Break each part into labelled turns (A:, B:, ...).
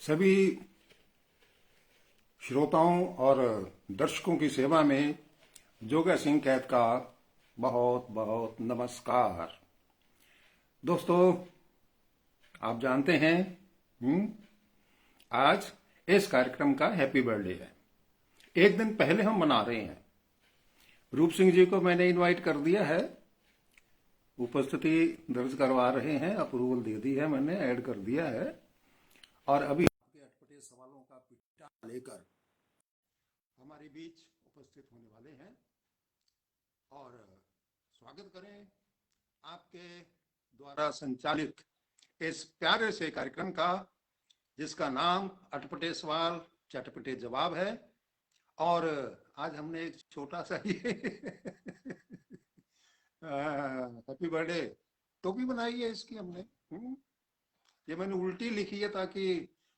A: सभी श्रोताओं और दर्शकों की सेवा में जोगा सिंह कैद का बहुत बहुत नमस्कार। दोस्तों, आप जानते हैं आज इस कार्यक्रम का हैप्पी बर्थडे है। एक दिन पहले हम मना रहे हैं। रूप सिंह जी को मैंने इनवाइट कर दिया है, उपस्थिति दर्ज करवा रहे हैं, अप्रूवल दे दी है, मैंने ऐड कर दिया है। और अभी आपके अटपटे सवालों का पिटा लेकर हमारे बीच उपस्थित होने वाले हैं और स्वागत करें आपके द्वारा संचालित इस प्यारे से कार्यक्रम का, जिसका नाम अटपटे सवाल चटपटे जवाब है। और आज हमने एक छोटा सा ये हैप्पी बर्थडे टोपी बनाई है इसकी हमने। ये मैंने उल्टी लिखी है ताकि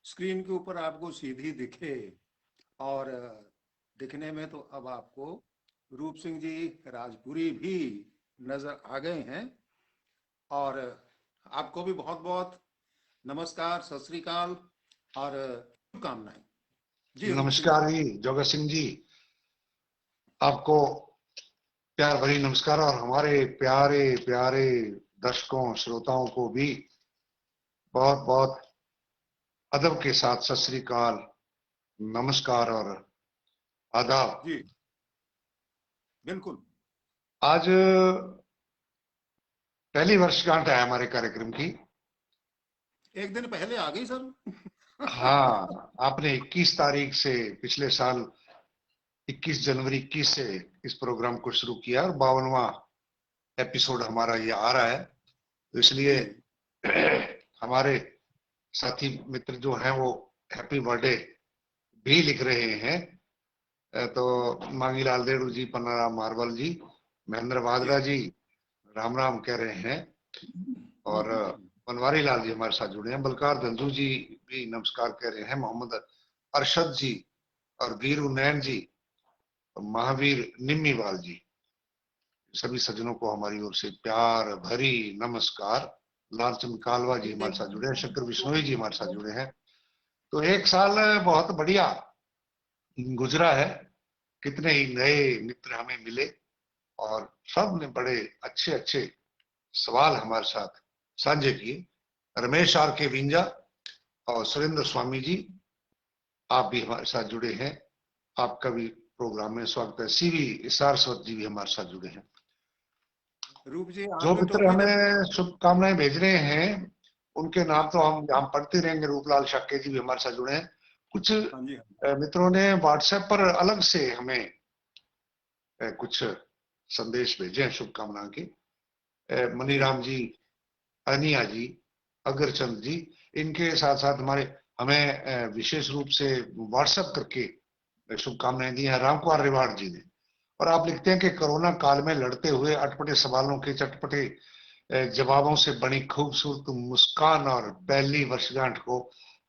A: स्क्रीन के ऊपर आपको सीधी दिखे, और दिखने में तो अब आपको रूप सिंह जी राजपुरी भी नजर आ गए हैं। और आपको भी बहुत बहुत नमस्कार, सत श्री अकाल और शुभकामनाएं। जी रूप सिंह
B: नमस्कार
A: जी।
B: जी जोगा सिंह जी, आपको प्यार भरी नमस्कार और हमारे प्यारे प्यारे दर्शकों श्रोताओं को भी बहुत बहुत अदब के साथ सत श्री अकाल, नमस्कार और आदाब।
A: जी बिल्कुल।
B: आज पहली वर्षगांठ है हमारे कार्यक्रम की।
A: एक दिन पहले आ गई सर।
B: हाँ, आपने 21 तारीख से, पिछले साल 21 जनवरी 21 से इस प्रोग्राम को शुरू किया और 52वां एपिसोड हमारा ये आ रहा है। तो इसलिए हमारे साथी मित्र जो हैं वो हैप्पी बर्थडे भी लिख रहे हैं। तो मांगीलाल देड़ू जी, पन्नाराम मारवल जी, महेंद्र
A: जी।
B: वादरा जी राम राम कह रहे हैं। और बनवारी लाल जी हमारे साथ जुड़े हैं। बलकार धंधू जी भी नमस्कार कह रहे हैं। मोहम्मद अरशद जी और वीरू नैन जी, महावीर निम्मीवाल जी, सभी सज्जनों को हमारी ओर से प्यार भरी नमस्कार। लालचंद कालवा जी हमारे साथ जुड़े हैं। शंकर बिश्नोई जी हमारे साथ जुड़े हैं। तो एक साल बहुत बढ़िया गुजरा है। कितने ही नए मित्र हमें मिले और सब ने बड़े अच्छे अच्छे सवाल हमारे साथ साझे किए। रमेश आर के विंजा और सुरेंद्र स्वामी जी, आप भी हमारे साथ जुड़े हैं। आपका भी प्रोग्राम में स्वागत है। सीवी सारस्वत जी भी हमारे साथ जुड़े हैं।
A: रूप जी,
B: जो
A: आपने
B: मित्र
A: टोपी जब
B: हमें शुभकामनाएं भेज रहे हैं उनके नाम तो हम पढ़ते रहेंगे। रूपलाल शाक्य जी भी हमारे साथ जुड़े हैं। कुछ
A: हाँ जी, हाँ
B: मित्रों ने व्हाट्सएप पर अलग से हमें कुछ संदेश भेजे हैं शुभकामना के।
A: जी।
B: मनीराम जी, अनिया जी, अगरचंद जी, इनके साथ साथ हमें विशेष रूप से व्हाट्सएप करके शुभकामनाएं दी हैं राम कुमार रिवाड़ जी ने। और आप लिखते हैं कि कोरोना काल में लड़ते हुए अटपटे सवालों के चटपटे जवाबों से बनी खूबसूरत मुस्कान और पहली वर्षगांठ को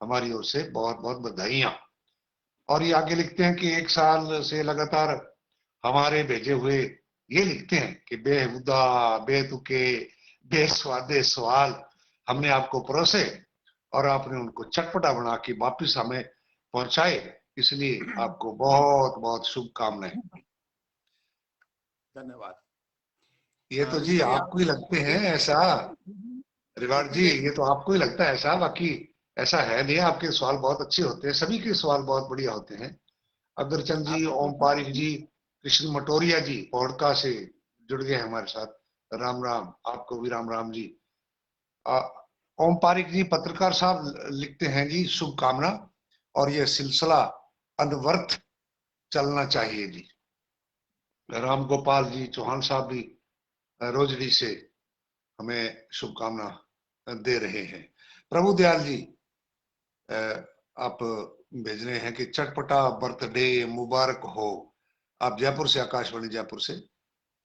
B: हमारी ओर से बहुत बहुत बधाइयां। और ये आगे लिखते हैं कि एक साल से लगातार हमारे भेजे हुए, ये लिखते हैं कि बेहुदा बेतुके बेस्वादे सवाल हमने आपको परोसे और आपने उनको चटपटा बना के वापिस हमें पहुंचाए, इसलिए आपको बहुत बहुत शुभकामनाएं।
A: धन्यवाद।
B: ये तो
A: रूप
B: जी
A: जी,
B: आपको ही लगते हैं
A: एक
B: ऐसा, रिवाड़ जी,
A: एक
B: ये तो आपको ही लगता है ऐसा, बाकी ऐसा है नहीं। आपके सवाल बहुत अच्छे होते हैं, सभी के सवाल बहुत बढ़िया होते हैं। अग्रचंद जी,
A: आपने
B: ओम पारिक जी, कृष्ण मटोरिया जी पौड़का से जुड़ गए हमारे साथ। राम राम, आपको भी राम राम जी। ओम पारिक जी पत्रकार साहब लिखते हैं जी शुभकामना, और ये सिलसिला अनवरत चलना चाहिए जी। राम गोपाल जी चौहान साहब भी रोजडी से हमें शुभकामना दे रहे हैं। प्रभु दयाल जी, आप भेज रहे हैं कि चटपटा बर्थडे मुबारक हो। आप जयपुर से, आकाशवाणी जयपुर से।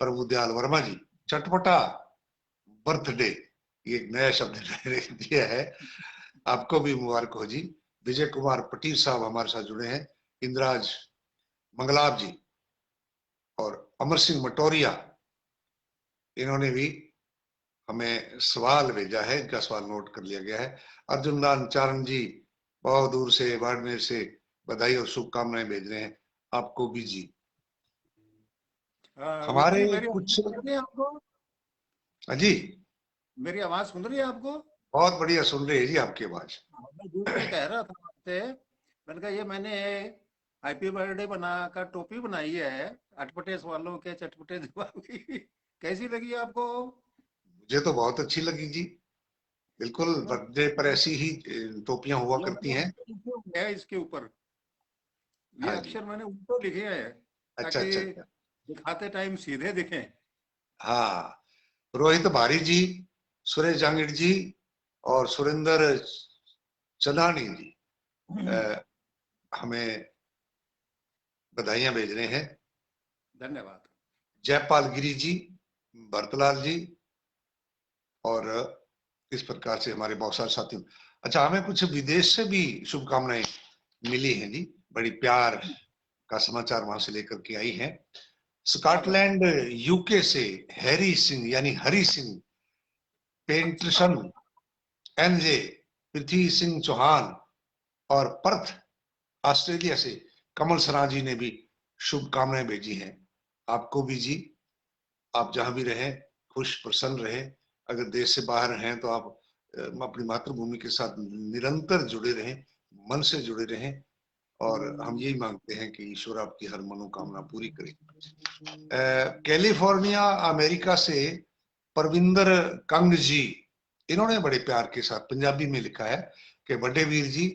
B: प्रभु दयाल वर्मा जी, चटपटा बर्थडे, ये एक नया शब्द दिया है, आपको भी मुबारक हो जी। विजय कुमार पटील साहब हमारे साथ जुड़े हैं। इंद्राज मंगलाब जी और अमर सिंह मटोरिया, इन्होंने भी हमें सवाल भेजा है, इनका सवाल नोट कर लिया गया है। अर्जुन लाल चारण जी बहुत दूर से बाड़मेर से बधाई और शुभकामनाएं भेज रहे हैं आपको भी जी।
A: रूप
B: हमारे
A: जी, मेरी आवाज
B: कुछ,
A: सुन रही है आपको?
B: हाँ जी,
A: मेरी आवाज सुन रही है आपको?
B: बहुत बढ़िया सुन रहे हैं जी आपकी आवाज।
A: मैं रूप जी कह रहा था आपसे, मैंने कहा ये मैंने हैप्पी बर्थडे बना कर टोपी बनाई है, अटपटे वालों के चटपटे जवाब की। कैसी लगी आपको?
B: मुझे तो बहुत अच्छी लगी जी। बिल्कुल
A: है ना?
B: बर्थडे पर ऐसी ही टोपियां हुआ करती
A: लगभग
B: हैं।
A: है इसके ऊपर, ये
B: हाँ जी।
A: अक्षर मैंने उल्टे लिखे हैं
B: अच्छा
A: ताकि
B: अच्छा अच्छा।
A: दिखाते टाइम सीधे दिखें।
B: हाँ, रोहित भारी जी, सुरेश जांगिड़ जी और सुरेंद्र चंदानी जी अ, हमें बधाइयां भेज रहे हैं।
A: धन्यवाद।
B: जयपाल गिरी जी, भरतलाल जी, और इस प्रकार से हमारे बहुत सारे साथी। अच्छा, हमें कुछ विदेश से भी शुभकामनाएं मिली हैं जी। बड़ी प्यार का समाचार वहां से लेकर के आई हैं।
A: क्या बात है।
B: स्कॉटलैंड यूके से हैरी सिंह यानी हरी सिंह
A: अच्छा।
B: पेंटरसन, एनजे पृथ्वी सिंह चौहान, और पर्थ ऑस्ट्रेलिया से कमल सरा जी ने भी शुभकामनाएं भेजी हैं आपको भी जी। आप जहां भी रहें खुश प्रसन्न रहे। अगर देश से बाहर हैं तो आप अपनी मातृभूमि के साथ निरंतर जुड़े रहें, मन से जुड़े रहें, और हम यही मांगते हैं कि ईश्वर आपकी हर मनोकामना पूरी करे। कैलिफोर्निया अमेरिका से परविंदर कंग जी, इन्होंने बड़े प्यार के साथ पंजाबी में लिखा है कि बड़े वीर जी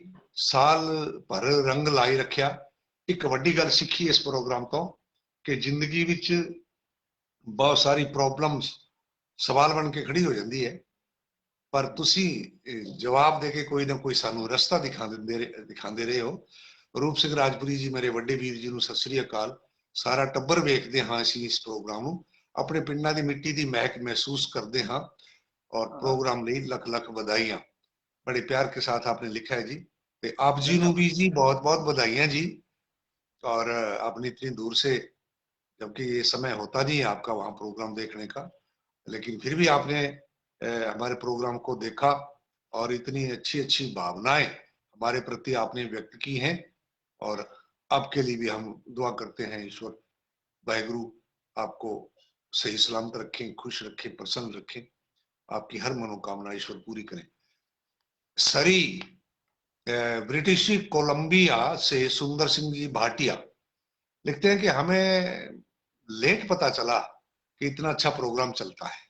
B: साल भर रंग लाई रखिया। एक वड्डी गल सीखी इस प्रोग्राम तो कि जिंदगी विच बहुत सारी प्रॉब्लम्स सवाल बन के खड़ी हो जाती है, पर तुसी जवाब देके कोई ना कोई सानू रस्ता दिखाते रहे हो। रूप सिंह राजपुरी जी मेरे वड्डे वीर जी ਨੂੰ ਸਤਿ ਸ੍ਰੀ ਅਕਾਲ। ਸਾਰਾ ਟੱਬਰ ਵੇਖਦੇ ਹਾਂ ਅਸੀਂ ਇਸ ਪ੍ਰੋਗਰਾਮ ਨੂੰ, ਆਪਣੇ ਪਿੰਡਾਂ ਦੀ ਮਿੱਟੀ ਦੀ ਮਹਿਕ महसूस करते हाँ, और
A: हाँ,
B: प्रोग्राम ਲਈ लख लख बधाइयां। बड़े प्यार के साथ आपने लिखा है जी। ਤੇ आप जी ਨੂੰ
A: धन्यवाद।
B: भी जी बहुत बहुत बधाइयां जी। और आपने इतनी दूर से, जबकि ये समय होता नहीं है आपका वहां प्रोग्राम देखने का, लेकिन फिर भी आपने हमारे प्रोग्राम को देखा और इतनी अच्छी अच्छी भावनाएं हमारे प्रति आपने व्यक्त की हैं। और आपके लिए भी हम दुआ करते हैं, ईश्वर वाहेगुरु आपको सही सलामत रखें, खुश रखें, प्रसन्न रखें, आपकी हर मनोकामना ईश्वर पूरी करें। सरी ब्रिटिश कोलंबिया से सुंदर सिंह जी भाटिया लिखते हैं कि हमें लेट पता चला कि इतना अच्छा प्रोग्राम चलता है।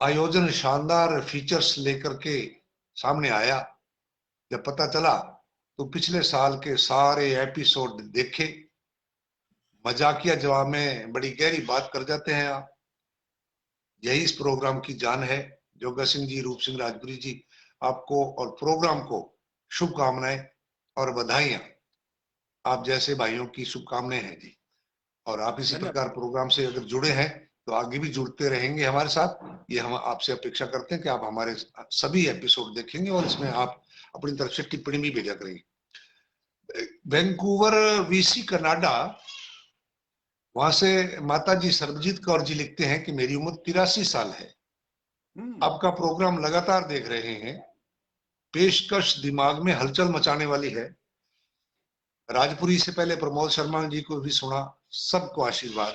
B: आयोजन शानदार फीचर्स लेकर के सामने आया। जब पता चला तो पिछले साल के सारे एपिसोड देखे। मजाकिया जवाब में बड़ी गहरी बात कर जाते हैं आप। यही इस प्रोग्राम की जान है। जोगा सिंह जी, रूप सिंह राजपुरी जी, आपको और प्रोग्राम को शुभकामनाएं और बधाइयां। आप जैसे भाइयों की शुभकामनाएं हैं जी। और आप इसी प्रकार
A: धन्यवाद।
B: प्रोग्राम से अगर जुड़े हैं तो आगे भी जुड़ते रहेंगे हमारे साथ, ये हम आपसे अपेक्षा करते हैं कि आप हमारे सभी एपिसोड देखेंगे और इसमें आप अपनी तरफ से टिप्पणी भी भेजा करेंगे। वैंकूवर वीसी कनाडा, वहां से माता जी सर्वजीत कौर जी लिखते हैं कि मेरी उम्र 83 साल है।
A: हम्म।
B: आपका प्रोग्राम लगातार देख रहे हैं। पेशकश दिमाग में हलचल मचाने वाली है। राजपुरी से पहले प्रमोद शर्मा जी को भी सुना। सबको आशीर्वाद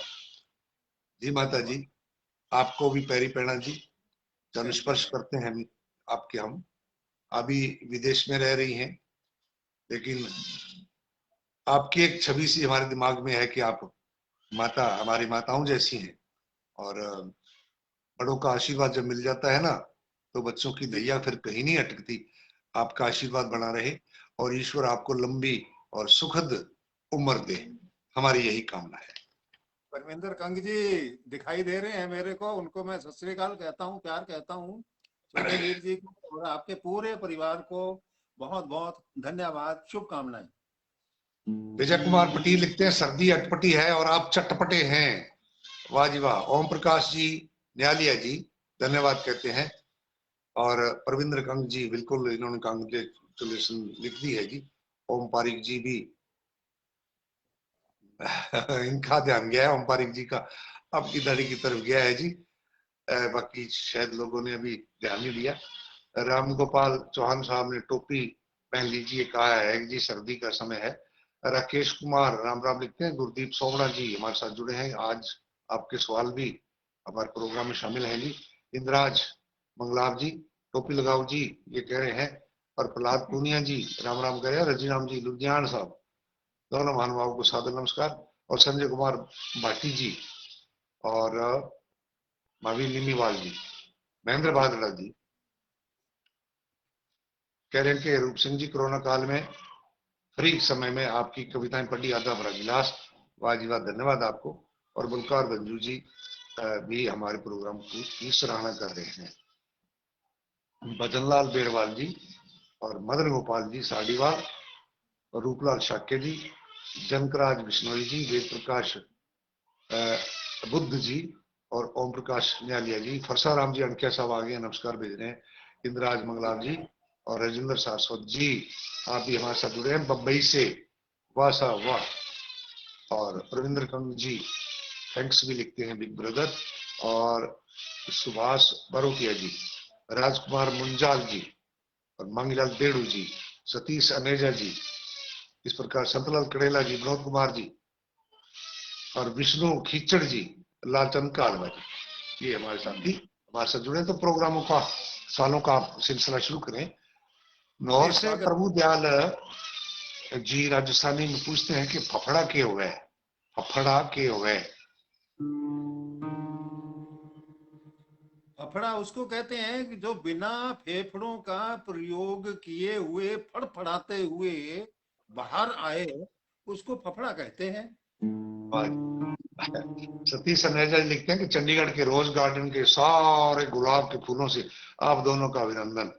B: जी। माता जी
A: धन्यवाद।
B: आपको भी पैरी पैना जी। जन
A: थैंक यू
B: स्पर्श
A: मैम।
B: करते हैं हम आपके। हम अभी विदेश में रह रही हैं, लेकिन आपकी एक छवि सी हमारे दिमाग में है कि आप माता हमारी माताओं जैसी हैं। और बड़ों का आशीर्वाद जब मिल जाता है ना, तो बच्चों की
A: जी।
B: नैया फिर कहीं नहीं अटकती। आपका आशीर्वाद बना रहे और ईश्वर आपको लंबी और सुखद उम्र दे, हमारी यही कामना है।
A: परमिंदर कंग जी दिखाई दे रहे हैं मेरे को, उनको मैं सत श्री अकाल कहता हूँ, प्यार कहता हूँ। छोटे वीर जी को और आपके पूरे परिवार को बहुत बहुत धन्यवाद, शुभकामनाएं।
B: विजय कुमार पटेल लिखते हैं सर्दी अटपटी है और आप चटपटे हैं। वाह जी वाह। ओम प्रकाश जी न्यालिया जी धन्यवाद कहते हैं। और परविंद्र कंग जी, बिल्कुल इन्होंने कांग्रेचुलेशन लिख दी है जी। ओम पारिक जी भी इनका ध्यान गया है, ओम पारिक जी का आपकी दाढ़ी की तरफ गया है जी। बाकी शायद लोगों ने अभी ध्यान नहीं दिया। राम गोपाल चौहान साहब ने टोपी पहन लीजिए, कहा है कि जी सर्दी का समय है। राकेश कुमार राम राम लिखते हैं। गुरदीप सोमड़ा जी हमारे साथ जुड़े हैं, आज आपके सवाल भी हमारे प्रोग्राम में शामिल हैं जी। इंद्राज मंगलाव जी, टोपी लगाओ जी, ये कह रहे हैं। और प्रहलाद पूनिया जी राम राम कह रहे हैं। रजी राम जी लुधियाना साहब, दोनों महानुभावों को सादर नमस्कार। और संजय कुमार भाटी जी और महावीर लिमीवाल जी, महेंद्र बादला जी कह रहे हैं कि रूप सिंह जी कोरोना काल में फ्री समय में आपकी कविताएं पढ़ी, आधा भरा गिलास, वाह जी वाह, धन्यवाद आपको। और बुलकार गंजू जी भी हमारे प्रोग्राम की सराहना कर रहे हैं। भजनलाल बेड़वाल जी और मदन गोपाल जी साडीवाल और रूपलाल शाक्य जी, जनकराज बिश्नोई जी, वेद प्रकाश बुद्ध जी और ओम प्रकाश न्यालिया जी, फरसाराम जी अणकिया साहब आ गए, नमस्कार भेज रहे हैं। इंद्राज मंगलाव जी और राजेंद्र सारस्वत जी, आप भी हमारे साथ जुड़े हैं बम्बई से, वाह साहब वाह। और रविंद्र कंग जी थैंक्स भी लिखते हैं बिग ब्रदर। और सुभाष बरोटिया जी, राजकुमार मुंजाल जी और मांगीलाल देड़ू जी, सतीश अनेजा जी, इस प्रकार संतलाल कड़ेला जी, विनोद कुमार जी और विष्णु खीचड़ जी, लालचंद कालवा जी, ये हमारे साथी हमारे साथ जुड़े। तो प्रोग्रामों का सालों का सिलसिला शुरू करें।
A: जी
B: नौर से
A: स्वागत।
B: प्रभु दयाल जी राजस्थानी में पूछते हैं कि फफड़ा के हुए, फफड़ा के हुए।
A: फफड़ा उसको कहते हैं कि जो बिना फेफड़ों का प्रयोग किए हुए फड़फड़ाते हुए बाहर आए, उसको फफड़ा कहते हैं।
B: सतीश अनेजा जी लिखते हैं कि चंडीगढ़ के रोज गार्डन के सारे गुलाब के फूलों से आप दोनों का अभिनंदन,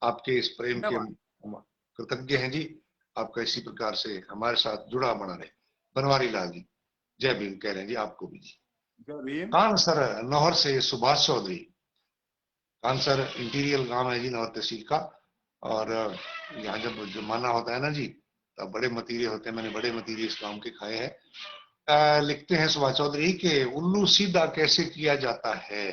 B: आपके इस प्रेम के
A: धन्यवाद।
B: कृतज्ञ हैं जी। आपका इसी प्रकार से हमारे साथ जुड़ा बना रहे। बनवारी लाल जी जय भीम कह रहे हैं जी, आपको भी जी।
A: जय भीम।
B: कानसर नौहर से सुभाष चौधरी, कानसर इंटीरियल गांव है जी नौहर तहसील का। और यहाँ जब जुर्माना होता है ना जी, तब बड़े मतीरे होते हैं, मैंने बड़े मतीरे इस गांव के खाए हैं। लिखते हैं सुभाष चौधरी के उल्लू सीधा कैसे किया जाता है।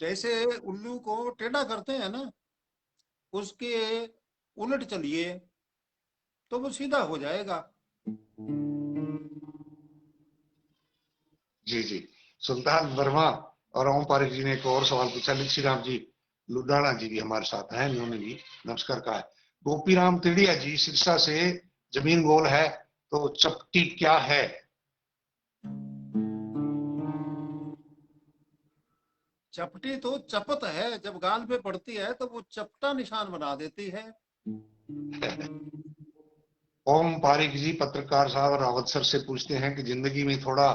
A: जैसे उल्लू को टेढ़ा करते हैं ना, उसके उलट चलिए तो वो सीधा हो जाएगा।
B: जी जी। सुल्तान वर्मा और ओम पारिक जी ने एक और सवाल पूछा। लिच्छी राम जी लुडाना जी भी हमारे साथ हैं, उन्होंने भी नमस्कार कहा है। गोपी राम तिड़िया जी सिरसा से, जमीन गोल है तो चपटी क्या है।
A: चपटी तो चपत है, जब गाल पे पड़ती है तो वो चपटा निशान बना देती है।
B: ओम पारिक जी पत्रकार साहब रावतसर से पूछते हैं कि जिंदगी में थोड़ा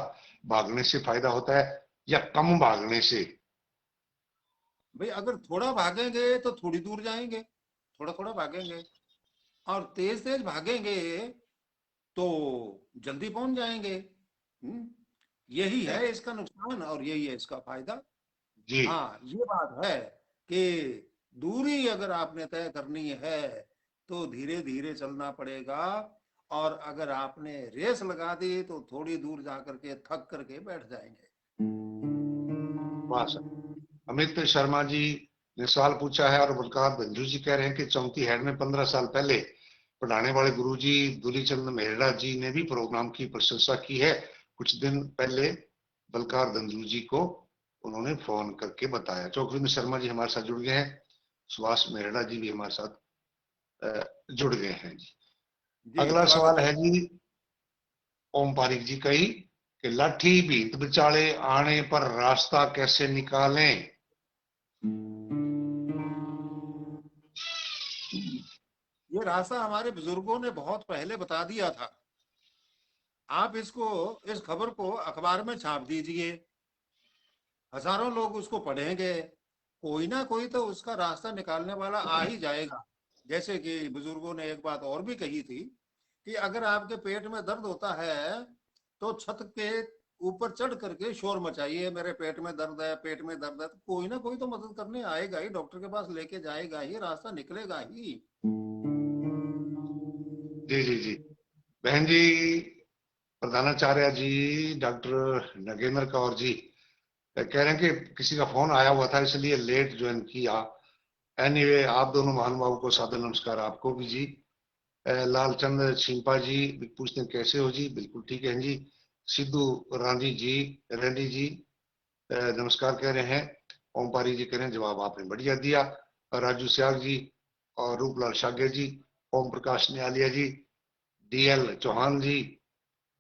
B: भागने से फायदा होता है या कम भागने से।
A: भाई अगर थोड़ा भागेंगे तो थोड़ी दूर जाएंगे, थोड़ा थोड़ा भागेंगे। और तेज तेज भागेंगे तो जल्दी पहुंच जाएंगे। यही है इसका नुकसान और यही है इसका फायदा।
B: जी
A: हाँ, ये बात है कि दूरी अगर आपने तय करनी है तो धीरे धीरे चलना पड़ेगा। और अगर आपने रेस लगा दी तो थोड़ी दूर जाकर के थक करके बैठ जाएंगे।
B: वाह सर। अमित शर्मा जी ने सवाल पूछा है और बलकार बंजू जी कह रहे हैं कि चौंकी हेड में 15 साल पहले पढ़ाने वाले गुरुजी दूलीचंद मेहरा जी ने भी प्रोग्राम की प्रशंसा की है। कुछ दिन पहले बलकार दंजू जी को उन्होंने फोन करके बताया। चौकविंद शर्मा जी हमारे साथ जुड़ गए हैं। सुभाष मेहरा जी भी हमारे साथ जुड़ गए हैं जी।
A: जी
B: अगला
A: स्वागत
B: सवाल
A: है।
B: है जी ओम पारिक जी का ही कि लाठी भीत बिचाले आने पर रास्ता कैसे निकालें।
A: ये रास्ता हमारे बुजुर्गों ने बहुत पहले बता दिया था। आप इसको, इस खबर को अखबार में छाप दीजिए, हजारों लोग उसको पढ़ेंगे, कोई ना कोई तो उसका रास्ता निकालने वाला आ ही जाएगा। जैसे कि बुजुर्गों ने एक बात और भी कही थी कि अगर आपके पेट में दर्द होता है तो छत के ऊपर चढ़ करके शोर मचाइए, मेरे पेट में दर्द है, पेट में दर्द है, तो कोई ना कोई तो मदद करने आएगा ही, डॉक्टर के पास लेके जाएगा ही, रास्ता निकलेगा ही।
B: जी जी जी। बहन जी प्रधानाचार्य जी डॉक्टर नगेंद्र कौर जी कह रहे हैं कि किसी का फोन आया हुआ था इसलिए लेट ज्वाइन किया। एनीवे, आप दोनों महानुभावों को सादर नमस्कार, आपको भी जी। लालचंद छिंपा जी भी पूछते हैं कैसे हो जी, बिल्कुल ठीक है जी। सिद्धू रांधी जी, रेड्डी जी नमस्कार कह रहे हैं। ओमपारी जी कह रहे हैं जवाब आपने बढ़िया दिया। राजू सियाग जी और रूपलाल शागे जी, ओम प्रकाश नियालिया जी, डीएल चौहान जी,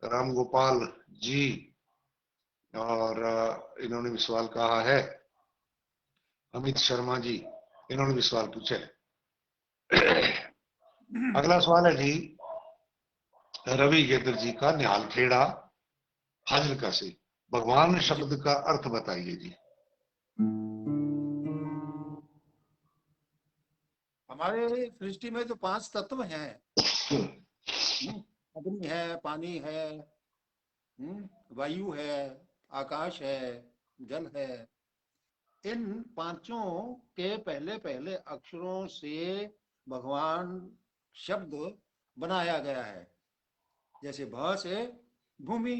B: राम गोपाल जी, और इन्होंने भी सवाल कहा है। अमित शर्मा जी, इन्होंने भी सवाल पूछा है। अगला सवाल है जी रवि गेदर जी का, निहाल खेड़ा फाजिलका से। भगवान
A: जी।
B: शब्द का अर्थ बताइए जी।
A: हमारे सृष्टि में जो 5 तत्व हैं, हम्म, अग्नि है, पानी है, वायु है, आकाश है, जल है। इन पांचों के पहले पहले अक्षरों से भगवान शब्द बनाया गया है। जैसे भ से भूमि,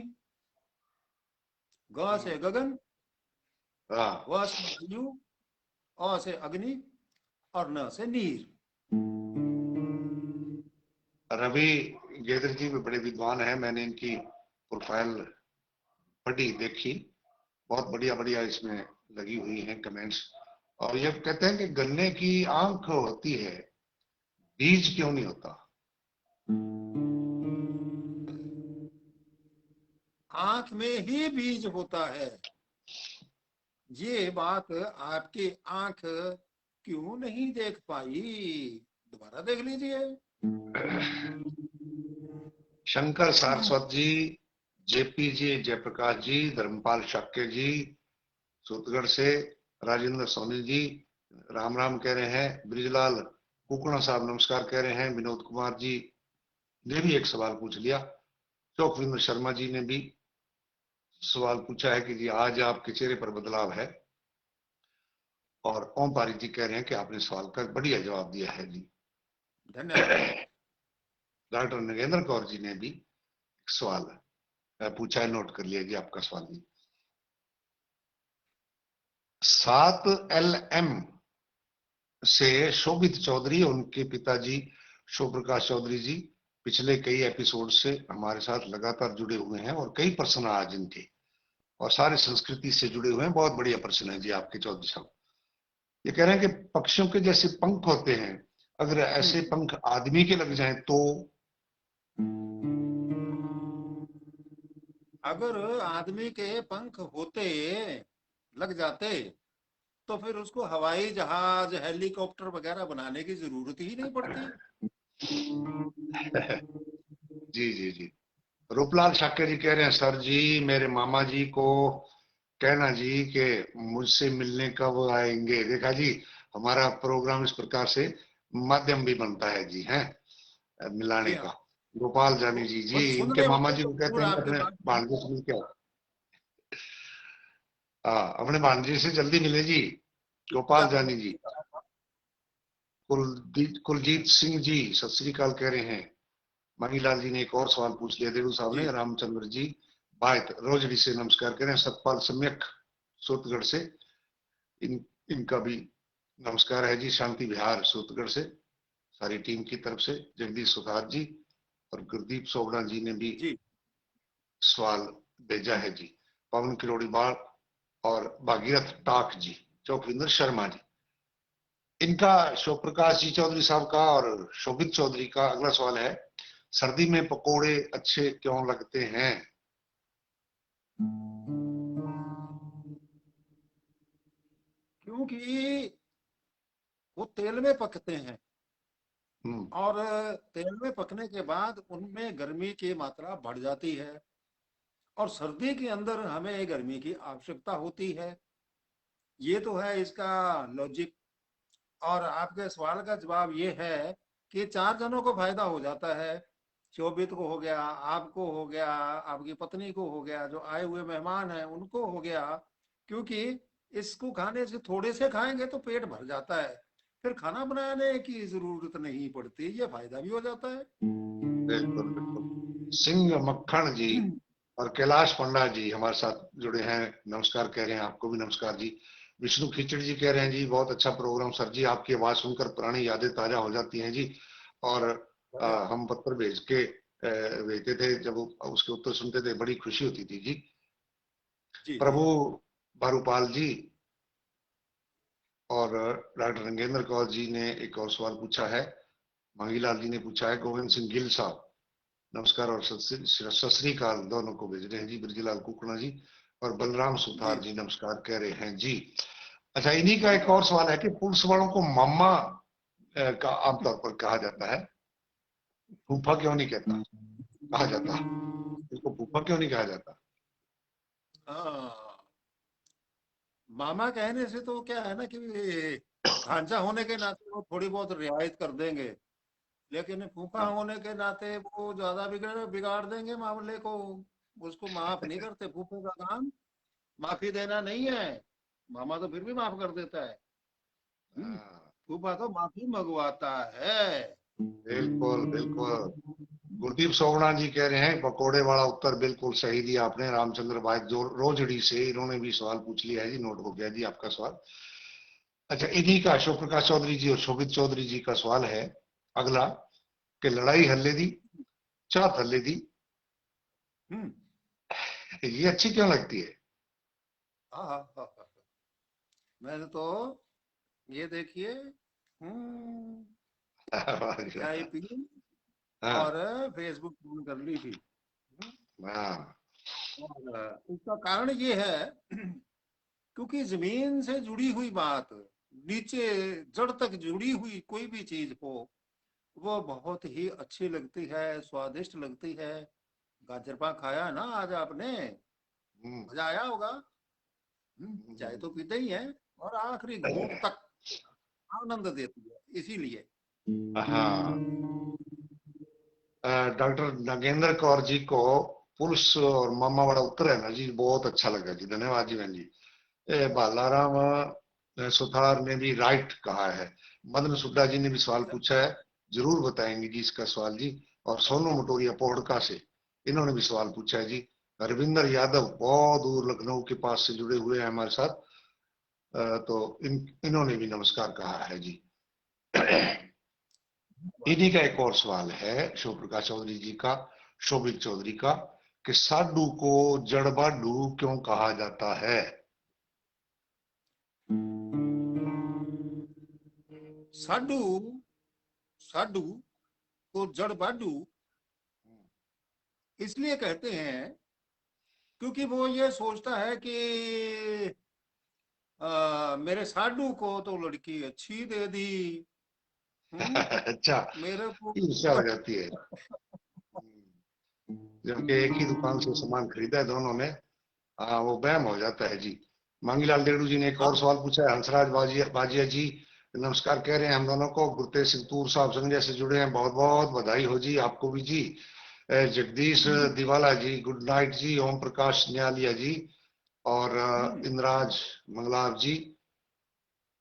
A: ग से गगन,
B: हाँ,
A: व से वायु, अ से अग्नि और न से नीर।
B: रवि गेदर जी भी बड़े विद्वान हैं, मैंने इनकी प्रोफाइल पढ़ी देखी, बहुत बढ़िया बढ़िया इसमें लगी हुई हैं कमेंट्स। और ये कहते हैं कि गन्ने की आंख होती है, बीज क्यों नहीं होता?
A: आंख में ही बीज होता है। ये बात आपकी आंख क्यों नहीं देख पाई? दोबारा देख लीजिए।
B: शंकर सारस्वत जी, जेपी जी, जयप्रकाश जी, धर्मपाल शाक्य जी सूतगढ़ से, राजेंद्र सोनी जी राम राम कह रहे हैं, ब्रिजलाल कुकड़ा साहब नमस्कार कह रहे हैं, विनोद कुमार जी ने भी एक सवाल पूछ लिया। चौकविंद्र शर्मा जी ने भी सवाल पूछा है कि जी आज आपके चेहरे पर बदलाव है। और ओम पारी जी कह रहे हैं कि आपने सवाल का बढ़िया जवाब दिया है जी।
A: धन्यवाद।
B: डॉक्टर नगेंद्र कौर जी ने भी सवाल पूछा है, नोट कर लिया जी आपका सवाल भी। 7 LM से शोभित चौधरी, उनके पिताजी शोभ प्रकाश चौधरी जी पिछले कई एपिसोड से हमारे साथ लगातार जुड़े हुए हैं, और कई प्रश्न आज इनके और सारे संस्कृति से जुड़े हुए हैं। बहुत बढ़िया प्रश्न है जी आपके चौधरी साहब। ये कह रहे हैं कि पक्षियों के जैसे पंख होते हैं, अगर ऐसे पंख आदमी के लग जाएं तो?
A: अगर आदमी के पंख होते, लग जाते, तो फिर उसको हवाई जहाज, हेलीकॉप्टर वगैरह बनाने की जरूरत ही नहीं पड़ती।
B: जी जी जी। रूपलाल शाक्य जी कह रहे हैं सर जी मेरे मामा जी को कहना जी कि मुझसे मिलने कब आएंगे। देखा जी, हमारा प्रोग्राम इस प्रकार से माध्यम भी बनता है जी, है मिलाने
A: जी हाँ।
B: का। गोपाल
A: वो,
B: जानी जी
A: वो
B: जी इनके
A: सुनने
B: मामा
A: वाले
B: जी
A: तो
B: को कहते
A: जरूर
B: हैं कि
A: आपके
B: अपने
A: पास में।
B: भांजे से मिलके आओ। हाँ, अपने भांजे से जल्दी मिले जी। गोपाल
A: आपको
B: जानी जी। कुलजीत सिंह जी सत श्री अकाल कह रहे हैं। मणिलाल जी ने एक और सवाल पूछ लिया, देवू साहब ने।
A: जी।
B: रामचंद्र जी बायत रोजड़ी से नमस्कार करें। सतपाल सम्यक सूतगढ़ से, इनका भी नमस्कार है जी। शांति विहार सूतगढ़ से सारी टीम की तरफ से जगदीश सुधार जी और गुरदीप सोबड़ा जी ने भी
A: जी।
B: सवाल भेजा है जी। पवन किरोड़ी बाल और भागीरथ टाक जी, चौकविंदर शर्मा जी, इनका, शिव प्रकाश जी चौधरी साहब का और शोभित चौधरी का अगला सवाल है, सर्दी में पकोड़े अच्छे क्यों लगते हैं?
A: क्योंकि वो तेल में पकते हैं,
B: हम्म।
A: और तेल में पकने के बाद उनमें गर्मी की मात्रा बढ़ जाती है, और सर्दी के अंदर हमें गर्मी की आवश्यकता होती है। ये तो है इसका लॉजिक। और आपके सवाल का जवाब ये है कि 4 जनों को फायदा हो जाता है। शोभित को हो गया, आपको हो गया, आपकी पत्नी को हो गया, जो आए हुए मेहमान हैं उनको हो गया। क्योंकि इसको खाने से, थोड़े से खाएंगे तो पेट भर जाता है, फिर खाना बनाने की जरूरत नहीं पड़ती, ये फायदा भी हो जाता है।
B: बिल्कुल बिल्कुल। सिंह मक्खन जी और कैलाश पंडा जी हमारे साथ जुड़े हैं, नमस्कार कह रहे हैं, आपको भी नमस्कार जी। विष्णु खिचड़ी जी कह रहे हैं जी बहुत अच्छा प्रोग्राम सर जी, आपकी आवाज सुनकर पुरानी यादें ताजा हो जाती हैं जी। और हम पत्र भेजते थे, जब उसके उत्तर सुनते थे बड़ी खुशी होती थी जी।
C: जी जी।
B: प्रभु बारूपाल जी और डॉक्टर रंगेंद्र कौर जी ने एक और सवाल पूछा है। मांगीलाल जी ने पूछा है, गोविंद सिंह गिल साहब नमस्कार और सत श्री अकाल दोनों को भेज रहे हैं जी, ब्रजलाल कुकड़ा जी। और बलराम सुथार जी नमस्कार कह रहे हैं जी। अच्छा, इन्हीं का एक और सवाल है कि पुलिस वालों को मामा का आमतौर पर कहा जाता है, फूफा क्यों नहीं कहता कहा जाता, इसको फूफा क्यों नहीं कहा जाता?
C: हाँ, मामा कहने से तो क्या है ना कि भांजा होने के नाते वो थोड़ी बहुत रियायत कर देंगे, लेकिन फूफा
B: हाँ,
C: होने के नाते वो ज्यादा बिगड़ बिगाड़ देंगे मामले को। उसको माफ नहीं करते, फूफे का काम माफी देना नहीं है। मामा तो फिर भी माफ कर देता है।
B: हाँ,
C: फूफा तो माफी मंगवाता है।
B: बिल्कुल बिल्कुल। गुरदीप सोगना जी कह रहे हैं पकोड़े वाला उत्तर बिल्कुल सही दिया आपने। रामचंद्र भाई जो रोजड़ी से, इन्होंने भी सवाल पूछ लिया है जी, नोट हो गया जी आपका सवाल। अच्छा, इन्हीं का अशोक प्रकाश चौधरी जी और शोभित चौधरी जी का सवाल है अगला, कि लड़ाई हल्ले दी, चाह थल्ले दी,
C: हम्म।
B: ये अच्छी क्यों लगती है?
C: हाँ हाँ हाँ हाँ। मैंने तो ये देखिए, चाय पी
B: हाँ,
C: और फेसबुक ऑन कर ली थी।
B: हाँ,
C: और उसका कारण ये है क्योंकि जमीन से जुड़ी हुई बात, नीचे जड़ तक जुड़ी हुई कोई भी चीज हो, वो बहुत ही अच्छी लगती है, स्वादिष्ट लगती है। गाजर पाक खाया ना आज आपने,
B: हम्म,
C: मजा आया होगा। चाय
B: हम्म,
C: तो पीते ही हैं, और आखिरी घूंट तक आनंद देती है, इसीलिए।
B: हाँ। डॉक्टर नागेंद्र कौर जी को पुरुष और मामा वाला उत्तर है ना जी, बहुत अच्छा लगा जी, धन्यवाद जी बहन जी। बालाराम सुथार ने भी राइट कहा है। मदन सुड्डा जी ने भी सवाल पूछा है, जरूर बताएंगे जी इसका सवाल जी। और सोनू मटोरिया पोड़का से, इन्होंने भी सवाल पूछा है जी। रविंदर यादव बहुत दूर लखनऊ के पास से जुड़े हुए हैं हमारे साथ, तो इन्होंने भी नमस्कार कहा है जी। इन्हीं का एक और सवाल है शिव प्रकाश चौधरी जी का, शोभित चौधरी का, कि साडू को जड़बाडू क्यों कहा जाता है?
C: साडू, साडू को जड़ बाडू इसलिए कहते हैं क्योंकि वो ये सोचता है कि मेरे साडू को तो लड़की अच्छी दे दी। हम्म।
B: अच्छा,
C: मेरे को
B: ईर्ष्या हो जाती है, जबकि एक ही दुकान से सामान खरीदा है दोनों ने। हाँ, वो वहम हो जाता है जी। मांगीलाल डेड़ू जी ने एक और
C: हाँ।
B: सवाल पूछा है, हंसराज बाजिया जी नमस्कार कह रहे हैं हम दोनों को। गुरतेज सिंह तूर साहब संजय से जुड़े हैं, बहुत बहुत बधाई हो जी आपको भी जी। जगदीश दिवाला जी गुड नाइट जी, ओम प्रकाश न्यालिया जी और इंद्राज मंगलार जी,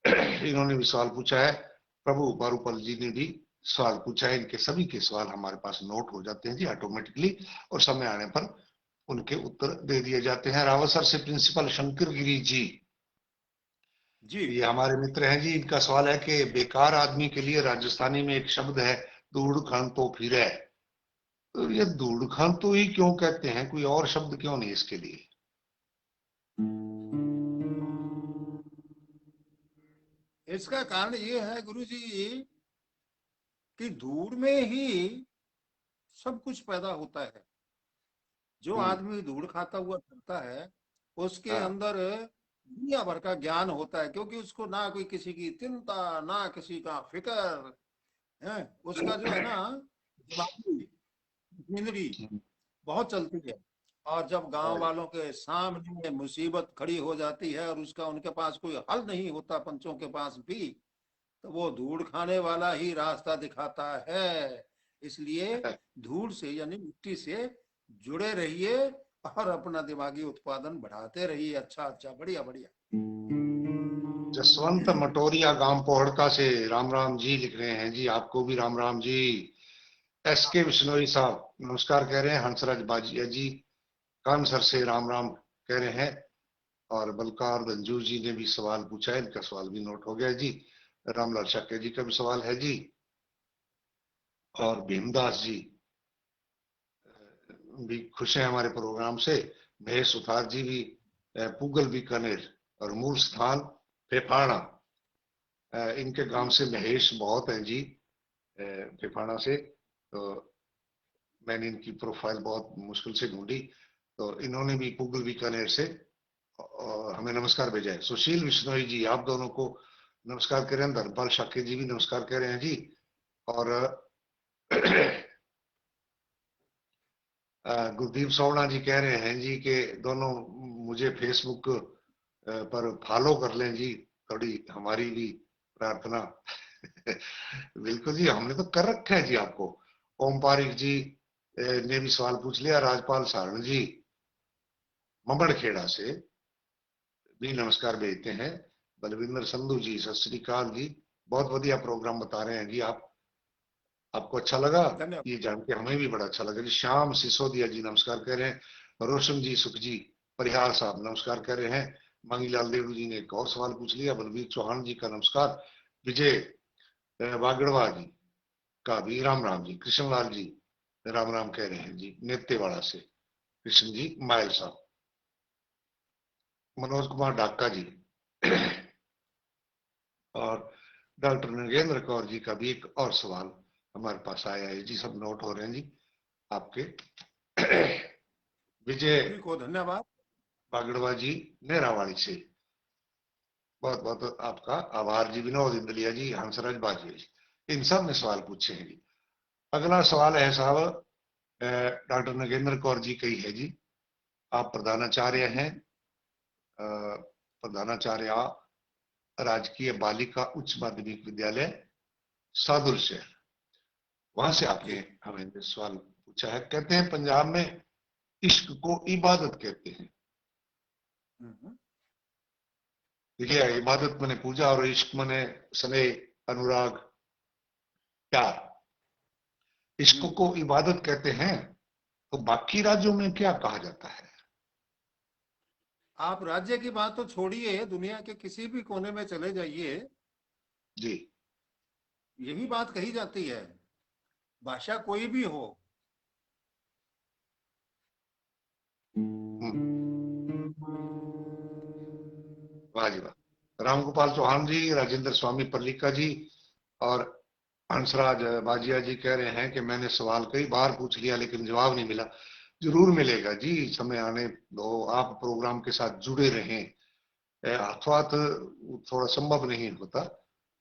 B: इन्होंने भी सवाल पूछा है। प्रभु बारूपल जी ने भी सवाल पूछा है। इनके सभी के सवाल हमारे पास नोट हो जाते हैं जी ऑटोमेटिकली, और समय आने पर उनके उत्तर दे दिए जाते हैं। रावतसर से प्रिंसिपल शंकर गिरी जी,
C: जी।
B: ये हमारे मित्र हैं जी। इनका सवाल है कि बेकार आदमी के लिए राजस्थानी में एक शब्द है, दूड़ खान तो फिर है। तो ये दूड़ खान तो ही क्यों कहते हैं, कोई और शब्द क्यों नहीं इसके लिए?
C: इसका कारण ये है गुरु जी कि धूड़ में ही सब कुछ पैदा होता है। जो
B: हम्म,
C: आदमी धूड़ खाता हुआ चलता है, उसके
B: हाँ,
C: अंदर दुनिया भर का ज्ञान होता है, क्योंकि उसको ना कोई किसी की चिंता, ना किसी का फिक्र है। उसका जो है ना, दिमागी जिंदगी बहुत चलती है। और जब गांव वालों के सामने मुसीबत खड़ी हो जाती है और उसका उनके पास कोई हल नहीं होता, पंचों के पास भी, तो वो धूड़ खाने वाला ही रास्ता दिखाता है। इसलिए धूड़ से यानी मिट्टी से जुड़े रहिए और अपना दिमागी उत्पादन बढ़ाते रहिए। अच्छा अच्छा, बढ़िया बढ़िया।
B: जसवंत मटोरिया गांव पोहड़का से राम राम जी लिख रहे हैं जी, आपको भी राम राम जी। एस के बिश्नोई साहब नमस्कार कह रहे हैं, हंसराज बाजिया जी कानसर से राम राम कह रहे हैं। और बलकार रंजू जी ने भी सवाल पूछा है, इनका सवाल भी नोट हो गया जी। रामलाल शाक्य जी का भी सवाल है जी। और भीमदास जी भी खुश हैं हमारे प्रोग्राम से। महेश सुथार जी भी पुगल बीकानेर और मूल स्थान फेफाना। इनके गांव से महेश बहुत हैं जी, फेफाना से। तो मैंने इनकी प्रोफाइल बहुत मुश्किल से ढूंढी, तो इन्होंने भी पुगल बीकानेर से हमें नमस्कार भेजा है। सुशील विश्नोई जी, आप दोनों को नमस्कार कह रहे हैं। धर्मपाल शाक्य जी भी नमस्कार कह रहे हैं जी। और गुरदीप सोवना जी कह रहे हैं जी कि दोनों मुझे फेसबुक पर फॉलो कर लें जी, थोड़ी हमारी भी प्रार्थना। बिल्कुल जी, हमने तो कर रखा है जी आपको। ओम पारिक जी ने भी सवाल पूछ लिया। राजपाल सारण जी ममड़खेड़ा से भी नमस्कार भेजते हैं। बलविंदर संधू जी सत श्री अकाल जी, बहुत बढ़िया प्रोग्राम बता रहे हैं जी आप। आपको अच्छा लगा
C: धन्यवाद।
B: ये जान के, हमें भी बड़ा अच्छा लगा जी। श्याम सिसोदिया जी नमस्कार कह रहे हैं। रोशन जी, सुख जी, परिहार साहब नमस्कार कह रहे हैं। मांगीलाल देवड़ू जी ने एक और सवाल पूछ लिया। बलबीर चौहान जी का नमस्कार। विजय वागड़वा जी का भी राम राम जी। कृष्णलाल जी राम राम कह रहे हैं जी, नेतेवाड़ा से कृष्ण जी मायल साहब। मनोज कुमार डाक्का जी और डॉक्टर नगेंद्र कौर जी का भी एक और सवाल हमारे पास आया है जी। सब नोट हो रहे हैं जी आपके। विजय
C: ठीक हो, धन्यवाद।
B: बागड़वा जी नेरावाड़ी से, बहुत बहुत आपका आभार जी। विनोद इंदलिया जी, हंसराज बाजवे जी, इन सब ने सवाल पूछे हैं जी। अगला सवाल है साहब डॉक्टर नगेंद्र कौर जी का ही है जी। आप प्रधानाचार्य हैं, प्रधानाचार्य राजकीय बालिका उच्च माध्यमिक विद्यालय सादुल शहर, वहां से आपने हमें सवाल पूछा है। कहते हैं पंजाब में इश्क को इबादत कहते हैं। देखिए, इबादत मने पूजा और इश्क मने स्नेह, अनुराग, प्यार। इश्क को इबादत कहते हैं, तो बाकी राज्यों में क्या कहा जाता है?
C: आप राज्य की बात तो छोड़िए, दुनिया के किसी भी कोने में चले जाइए,
B: जी,
C: यही बात कही जाती है, भाषा कोई भी हो।
B: वाह जी वाह। रामगोपाल चौहान जी, राजेंद्र स्वामी पर्लिका जी और हंसराज बाजिया जी कह रहे हैं कि मैंने सवाल कई बार पूछ लिया लेकिन जवाब नहीं मिला। जरूर मिलेगा जी, समय आने दो। आप प्रोग्राम के साथ जुड़े रहें, अथवा तो थोड़ा संभव नहीं होता।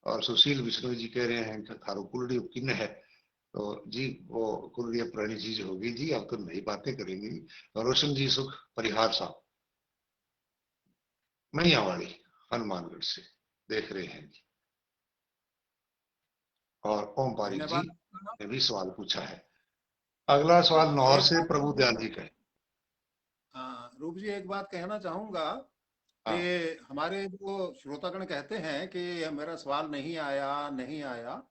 B: और सुशील विष्णु जी कह रहे हैं कि थारो कुलड़ी किन है, तो जी वो कुलड़ी पुरानी चीज होगी जी, अब तो नई बातें करेंगे। रोशन जी सुख परिहार साहब मैयावाड़ी हनुमानगढ़ से देख रहे हैं जी। और ओम पारिक जी
C: धन्यवाद।
B: ने भी सवाल पूछा है। अगला सवाल नौहर
C: एक
B: से
C: बात,
B: प्रभु दयाल जी का है।
C: हाँ रूप जी, एक बात कहना चाहूंगा कि
B: हाँ
C: हमारे जो श्रोतागण कहते हैं कि मेरा सवाल नहीं आया, नहीं आया,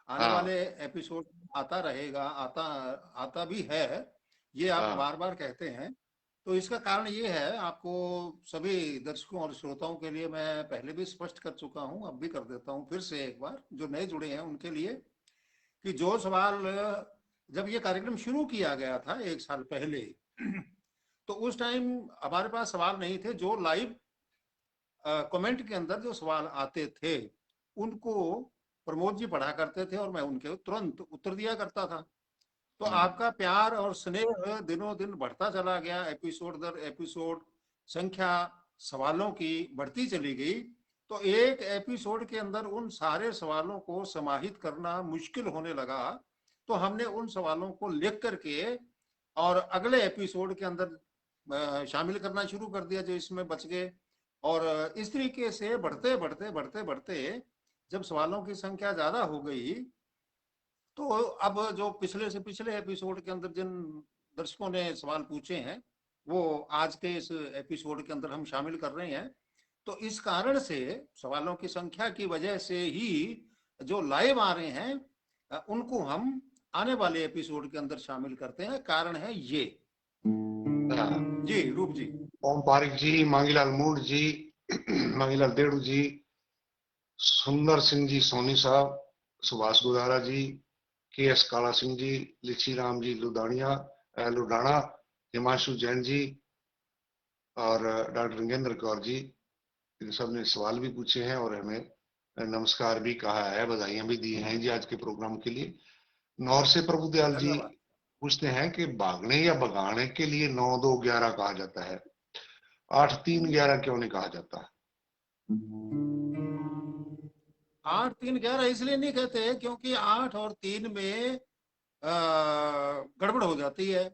C: आने
B: हाँ
C: वाले एपिसोड आता रहेगा, आता आता भी है, ये आप
B: हाँ
C: बार बार कहते हैं। तो इसका कारण ये है, आपको सभी दर्शकों और श्रोताओं के लिए मैं पहले भी स्पष्ट कर चुका हूं, अब भी कर देता हूं फिर से एक बार, जो नए जुड़े हैं उनके लिए, कि जो सवाल जब ये कार्यक्रम शुरू किया गया था 1 साल पहले, तो उस टाइम हमारे पास सवाल नहीं थे। जो लाइव कमेंट के अंदर जो सवाल आते थे उनको प्रमोद जी पढ़ा करते थे और मैं उनके तुरंत उत्तर दिया करता था। तो आपका प्यार और स्नेह दिनों दिन बढ़ता चला गया, एपिसोड दर एपिसोड संख्या सवालों की बढ़ती चली गई। तो एक एपिसोड के अंदर उन सारे सवालों को समाहित करना मुश्किल होने लगा। तो हमने उन सवालों को लिख करके और अगले एपिसोड के अंदर शामिल करना शुरू कर दिया, जो इसमें बच गए। और इस तरीके से बढ़ते बढ़ते बढ़ते बढ़ते जब सवालों की संख्या ज्यादा हो गई, तो अब जो पिछले से पिछले एपिसोड के अंदर जिन दर्शकों ने सवाल पूछे हैं, वो आज के इस एपिसोड के अंदर हम शामिल कर रहे हैं। तो इस कारण से सवालों की संख्या की वजह से ही जो लाइव आ रहे हैं उनको हम आने वाले एपिसोड के अंदर शामिल करते हैं। कारण है ये।
B: हाँ।
C: जी रूप जी।
B: ओम पारिक जी, मांगीलाल मूड जी, मांगीलाल देड़ू जी, सुंदर सिंह जी सोनी साहब, सुभाष गुदारा जी, के एस काला सिंह जी, लिची राम जी लुडाना, हिमांशु जैन जी और डॉक्टर नगेंद्र कौर जी, इन सब ने सवाल भी पूछे हैं और हमें नमस्कार भी कहा है, बधाइयां भी दी हैं जी आज के प्रोग्राम के लिए। नौर से प्रभुदयाल जी
C: धन्यवाद।
B: पूछते हैं कि भागने या भगाने के लिए 9-2-11 कहा जाता है, 8-3-11 क्यों नहीं कहा जाता?
C: 8-3-11 इसलिए नहीं कहते क्योंकि 8 और 3 में गड़बड़ हो जाती है।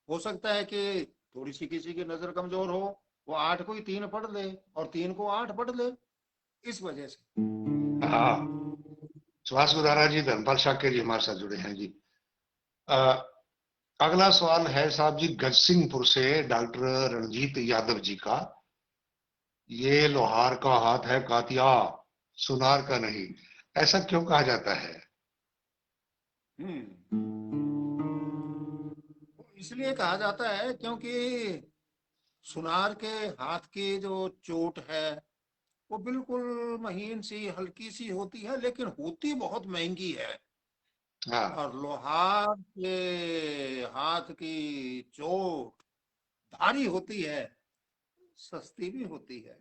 C: हो सकता है कि थोड़ी सी किसी की नजर कमजोर हो, वो 8 को ही 3 पढ़ ले और 3 को 8 पढ़ ले, इस वजह से।
B: हाँ, सुभाष गुदारा जी, धनपाल शाक्य जी हमारे साथ जुड़े हैं जी। अ, अगला सवाल है साहब जी गजसिंहपुर से डॉक्टर रणजीत यादव जी का। ये लोहार का हाथ है कातिया, सुनार का नहीं, ऐसा क्यों कहा जाता है?
C: इसलिए कहा जाता है क्योंकि सुनार के हाथ की जो चोट है वो बिल्कुल महीन सी हल्की सी होती है, लेकिन होती बहुत महंगी है।
B: हाँ।
C: और लोहार के हाथ की चोट भारी होती है, सस्ती भी होती है।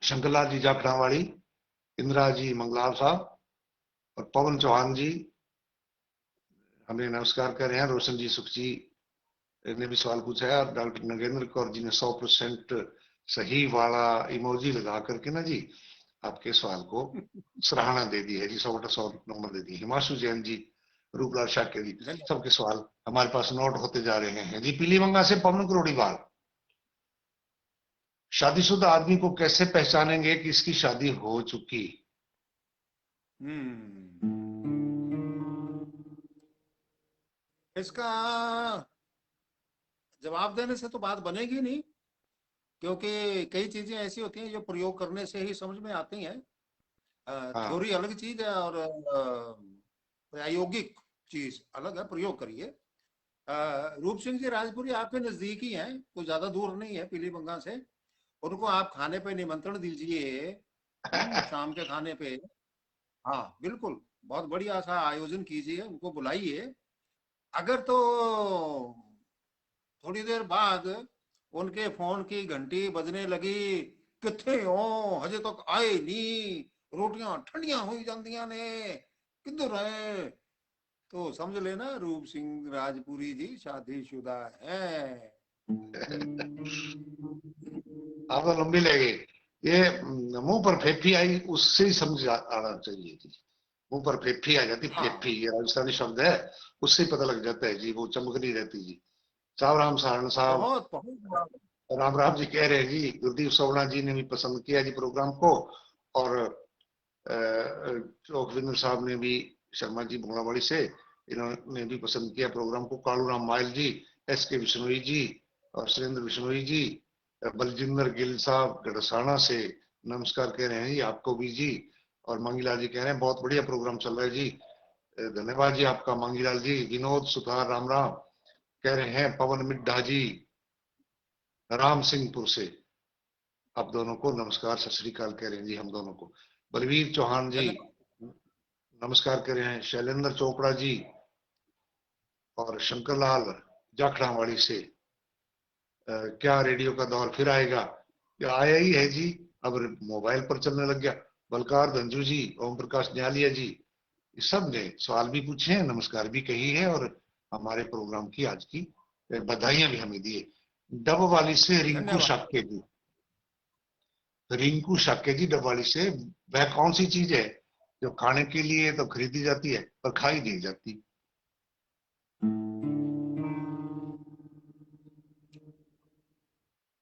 B: शंकरलाल जी जाखड़ावाड़ी, इंदिरा जी मंगलाल साहब और पवन चौहान जी हमें नमस्कार कर रहे हैं। रोशन जी सुख जी ने भी सवाल पूछा है और डॉक्टर नगेंद्र कौर जी ने 100% सही वाला इमोजी लगा करके ना जी आपके सवाल को सराहना दे दी है जी, 100/100 नंबर दे दिए। हिमांशु जैन जी, रूपलाल शाक्य जी,
C: धन्यवाद।
B: सबके सवाल हमारे पास नोट होते जा रहे हैं जी। पीलीमंगा से पवन करोड़ीवाल, शादीशुदा आदमी को कैसे पहचानेंगे कि इसकी शादी हो चुकी?
C: इसका जवाब देने से तो बात बनेगी नहीं, क्योंकि कई चीजें ऐसी होती हैं जो प्रयोग करने से ही समझ में आती हैं।
B: हाँ।
C: थ्योरी अलग चीज है और प्रायोगिक चीज अलग है। प्रयोग करिए। रूप सिंह जी राजपुरी आपके नजदीक ही हैं, कोई ज्यादा दूर नहीं है पीलीबंगा से। उनको आप खाने पे निमंत्रण दीजिए, शाम के खाने पे। हाँ बिल्कुल, बहुत बढ़िया सा आयोजन कीजिए, उनको बुलाइए। अगर तो थोड़ी देर बाद उनके फोन की घंटी बजने लगी, किथे हो, हजे तक आए नहीं, रोटियां ठंडियां हुई जांदियां ने, किधर है, तो समझ लेना रूप सिंह राजपुरी जी शादीशुदा है।
B: आप तो लंबी ले गई। ये मुंह पर फेफी आई उससे ही समझ आना चाहिए जी। मुंह पर फेफी आ जाती, फेफी
C: हाँ
B: ये राजस्थानी शब्द है, उससे ही पता लग जाता है जी, वो चमक नहीं रहती जी। साहब राम सारण साहब,
C: बहुत बहुत।
B: राम राम जी कह रहे हैं जी। गुरदीप सोवना जी ने भी पसंद किया जी प्रोग्राम को और चौकविंदर साहब ने भी, शर्मा जी भोलावाड़ी से, इन्होंने भी पसंद किया प्रोग्राम को। कालूराम माइल जी, एस के बिश्नोई जी और सुरेंद्र बिश्नोई जी, बलजिंदर गिल साहब गड़साना से नमस्कार कह रहे हैं जी आपको भी जी। और मांगीलाल जी कह रहे हैं बहुत बढ़िया प्रोग्राम चल रहा है जी, धन्यवाद जी आपका मांगीलाल जी। विनोद सुतार राम राम कह रहे हैं। पवन मिड्ढा जी राम सिंहपुर से आप दोनों को नमस्कार सत श्रीकाल कह रहे हैं जी हम दोनों को। बलवीर चौहान जी
C: धन्यवाद।
B: नमस्कार कह रहे हैं। शैलेंद्र चोपड़ा जी और शंकरलाल जाखड़ावाड़ी से क्या रेडियो का दौर फिर आएगा? या आया ही है जी, अब मोबाइल पर चलने लग गया। बलकार धंजू जी, ओम प्रकाश न्यालिया जी, सब ने सवाल भी पूछे हैं, नमस्कार भी कही है और हमारे प्रोग्राम की आज की बधाइयां भी हमें दी है। डब वाली से रिंकू
C: धन्यवाद।
B: शाक्य जी, रिंकू शाक्य जी डब वाली से, वह कौन सी चीज है जो खाने के लिए तो खरीदी जाती है पर खाई नहीं जाती?